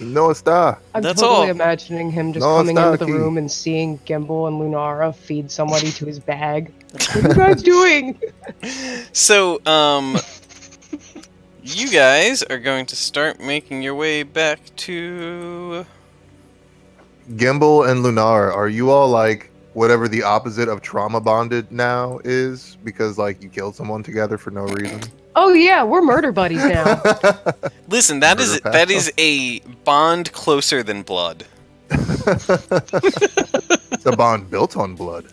No está. I'm That's totally all. imagining him just No, coming it's not into the a key. room and seeing Gimbal and Lunara feed somebody to his bag. Like, what are you guys doing? so you guys are going to start making your way back to. Gimbal and Lunar, are you all like whatever the opposite of trauma bonded now is? Because like you killed someone together for no reason? Oh yeah, we're murder buddies now. Listen, that is Murder a bond closer than blood. It's a bond built on blood.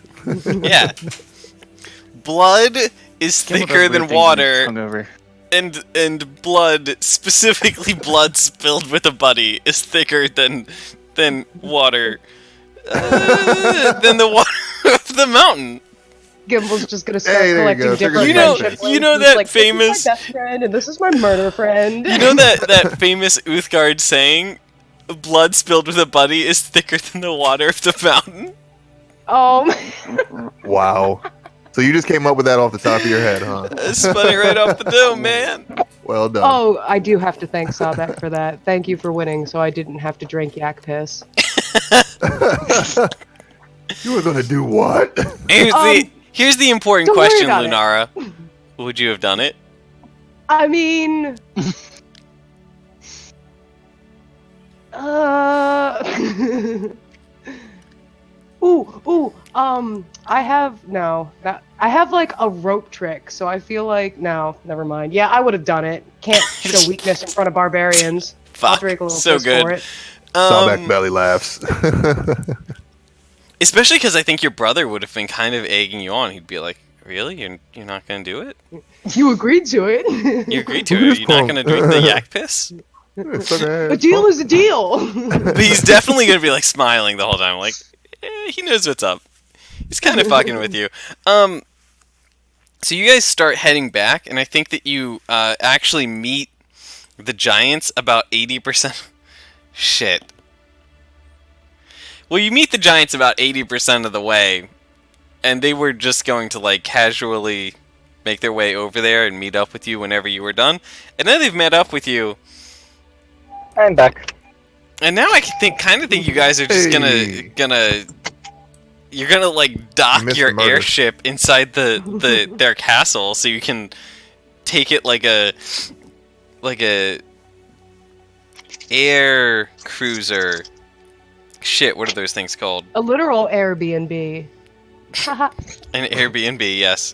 Yeah. Blood is thicker than water, Hungover. and blood, specifically blood spilled with a buddy, is thicker than water. Than the water of the mountain. Gimble's just gonna start Hey, there you collecting go. different You know- friendship you know links. that Like, famous- This is my best friend, and this is my murder friend. You know that famous Uthgard saying, blood spilled with a buddy is thicker than the water of the fountain? Wow. So you just came up with that off the top of your head, huh? Spun it right off the dome, man. Well done. Oh, I do have to thank Sabek for that. Thank you for winning, so I didn't have to drink yak piss. You were gonna do what? Here's the important don't worry question, about it. Lunara. Would you have done it? I mean, I have like a rope trick, so I feel like no, never mind. Yeah, I would have done it. Can't show weakness in front of barbarians. I'll Fuck, drink a little so piss good. for it. Sawback belly laughs. Especially because I think your brother would have been kind of egging you on. He'd be like, "Really? You're not gonna do it? You agreed to it. You agreed to it. You're not gonna drink the yak piss?" A deal is a deal. But he's definitely gonna be like smiling the whole time, like he knows what's up. He's kind of fucking with you. So you guys start heading back, and I think that you actually meet the giants about 80%. Shit. Well, you meet the giants about 80% of the way, and they were just going to like casually make their way over there and meet up with you whenever you were done. And then they've met up with you. I'm back. And now I kind of think you guys are just Hey. you're gonna like dock missed your the murder. airship inside their castle so you can take it like a air cruiser. Shit, what are those things called? A literal Airbnb. Haha. An Airbnb, yes.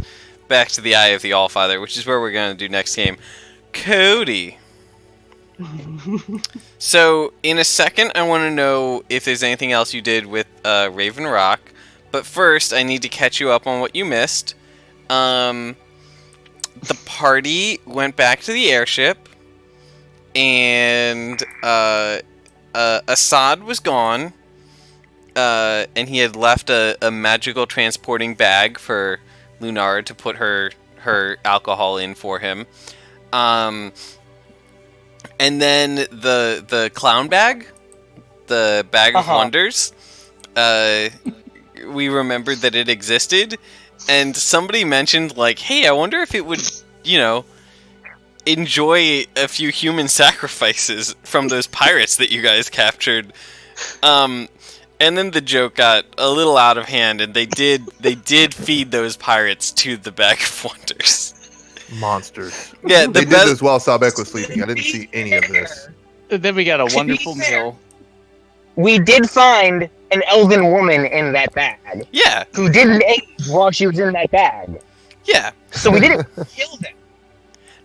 Back to the Eye of the Allfather, which is where we're gonna do next game. Cody. So, in a second, I want to know if there's anything else you did with Raven Rock. But first, I need to catch you up on what you missed. The party went back to the airship, and Assad was gone, and he had left a magical transporting bag for Lunara to put her alcohol in for him. And then the clown bag, the bag of wonders, we remembered that it existed, and somebody mentioned, like, hey, I wonder if it would, enjoy a few human sacrifices from those pirates that you guys captured. And then the joke got a little out of hand, and they did feed those pirates to the bag of wonders. Monsters. Yeah, They did this while Sabek was sleeping. I didn't see any of this. And then we got a wonderful meal. We did find an elven woman in that bag Yeah, who didn't age while she was in that bag. yeah. So we didn't kill them.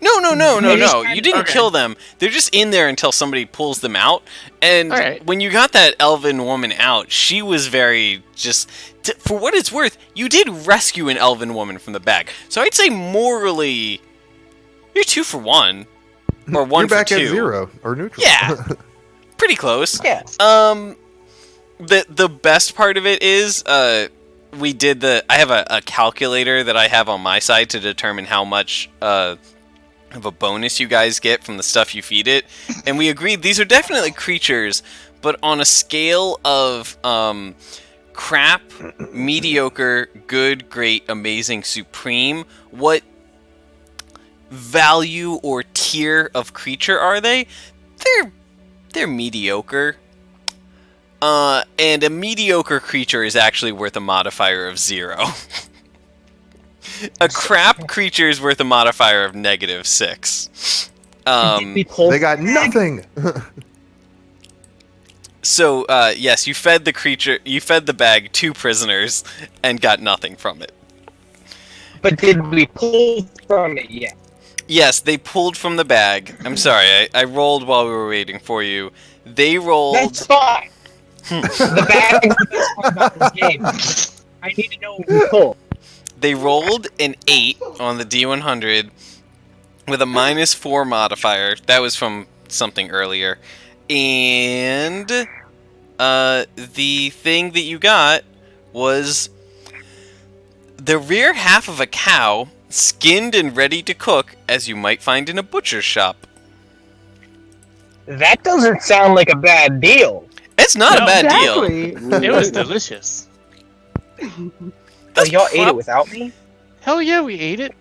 No. They just You didn't okay. kill them. They're just in there until somebody pulls them out. And Alright. when you got that elven woman out, she was very just... For what it's worth, you did rescue an elven woman from the bag. So I'd say morally, you're 2 for 1. Or 1 You're for back 2. at 0 or neutral. Yeah. Pretty close. Yeah. The best part of it is we did I have a calculator that I have on my side to determine how much of a bonus you guys get from the stuff you feed it, and we agreed these are definitely creatures, but on a scale of crap, mediocre, good, great, amazing, supreme, what value or tier of creature are they? They're mediocre. And a mediocre creature is actually worth a modifier of 0. A crap creature is worth a modifier of -6. We pulled They got nothing. So, yes, you fed the bag 2 prisoners and got nothing from it. But did we pull from it yet? Yes, they pulled from the bag. I'm sorry, I rolled while we were waiting for you. They rolled... That's fine. The bag is the best part about this game. I need to know what we pulled. They rolled an 8 on the D100 with a -4 modifier. That was from something earlier. And the thing that you got was The rear half of a cow, skinned and ready to cook, as you might find in a butcher's shop. That doesn't sound like a bad deal. It's not a No, bad deal. Exactly. It was delicious. That's Y'all ate prob- it without me? Hell yeah, we ate it.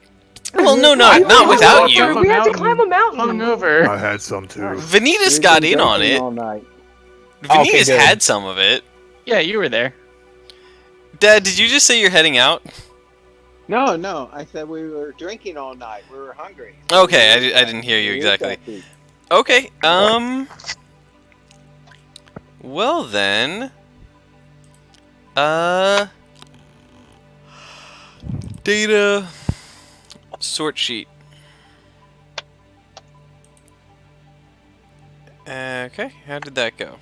Well, no, I not know, without we- you. We had to climb a mountain. Hungover. I had some too. Vanitas We've got been in on drinking it. all night. Okay, Vanitas good. had some of it. Yeah, you were there. Dad, did you just say you're heading out? No, I said we were drinking all night. We were hungry. Okay, I didn't hear you We were exactly. thirsty. Okay, well then, data sort sheet. Okay, how did that go?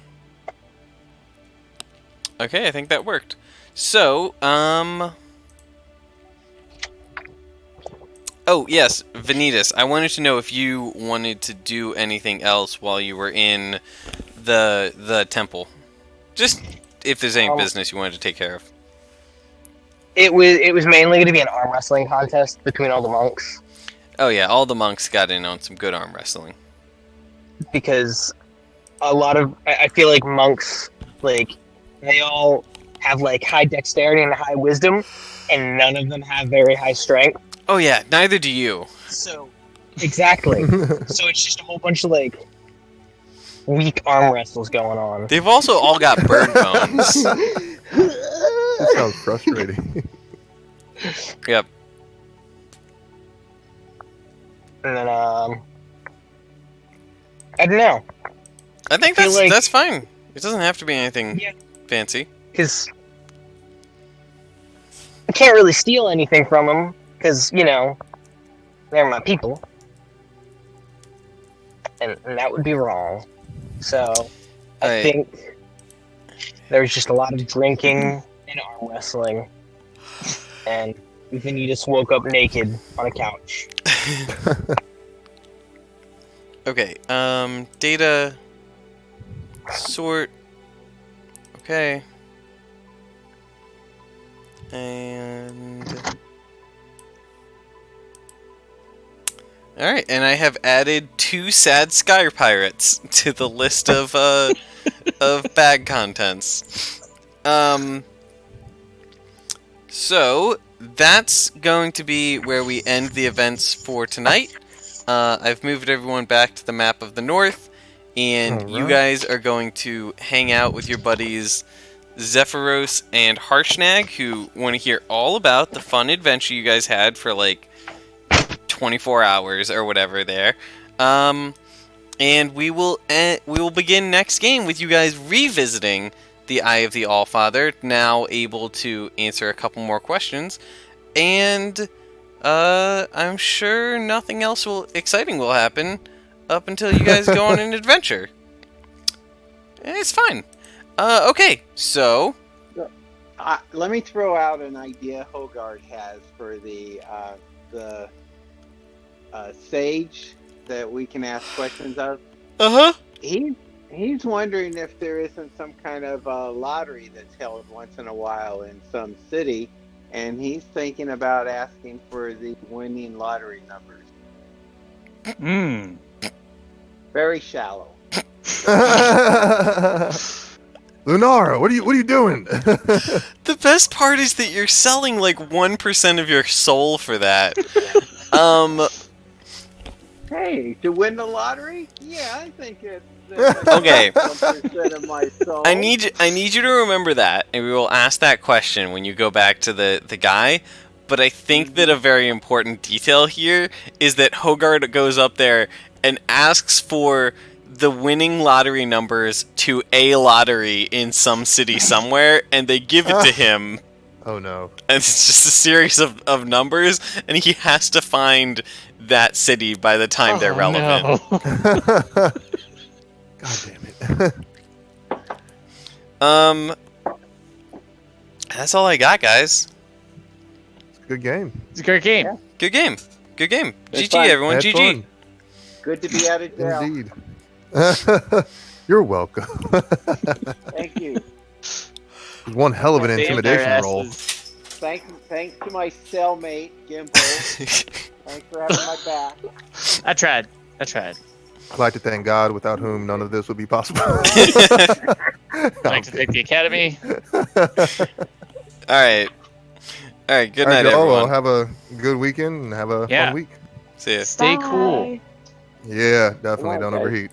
Okay, I think that worked. So, oh, yes, Vanitas, I wanted to know if you wanted to do anything else while you were in the temple. Just if there's any business you wanted to take care of. It was mainly going to be an arm wrestling contest between all the monks, Oh yeah, all the monks got in on some good arm wrestling. because I feel like monks, like, they all have like high dexterity and high wisdom, and none of them have very high strength. Oh yeah, neither do you. So exactly. So it's just a whole bunch of like weak arm wrestles going on. They've also all got bird bones. That sounds frustrating. Yep. And then I don't know, I think feel like- that's fine. It doesn't have to be anything Yeah. fancy. because I can't really steal anything from them, because they're my people, and that would be wrong. So I think there's just a lot of drinking and arm wrestling, and then you just woke up naked on a couch. Okay, data sort. Okay. And all right, and I have added 2 sad sky pirates to the list of bag contents. So that's going to be where we end the events for tonight. I've moved everyone back to the map of the north, and you Alright. guys are going to hang out with your buddies Zephyros and Harshnag, who want to hear all about the fun adventure you guys had for like 24 hours or whatever there. And we will begin next game with you guys revisiting the Eye of the Allfather, now able to answer a couple more questions, and I'm sure nothing else exciting will happen up until you guys go on an adventure. It's fine. Okay, so Let me throw out an idea Hogard has for the sage that we can ask questions of. He's wondering if there isn't some kind of lottery that's held once in a while in some city, and he's thinking about asking for the winning lottery numbers. Hmm. Very shallow. Lunara, what are you doing? the best part is that you're selling like 1% of your soul for that. Hey, to win the lottery? Yeah, I think it's Okay. some percent of my soul. I need you to remember that, and we will ask that question when you go back to the guy. But I think that a very important detail here is that Hogard goes up there and asks for the winning lottery numbers to a lottery in some city somewhere, and they give it to him, Oh no. and it's just a series of numbers, and he has to find that city by the time they're relevant. No. God damn it. That's all I got, guys. It's a good game. It's a great game. Good game. Good game. It's GG, fun. everyone. Had GG. fun. Good to be out of jail. Indeed. You're welcome. Thank you. One hell of an Saved their intimidation roll. asses. Thank Thanks to my cellmate, Gimbal. Thanks for having my back. I tried. I'd like to thank God, without whom none of this would be possible. I'd like to thank the Academy. All right. Good night, y'all. everyone. Well, have a good weekend and have a Yeah. fun week. See ya. Stay cool. Bye. Yeah, definitely. Come on, Don't guys. overheat.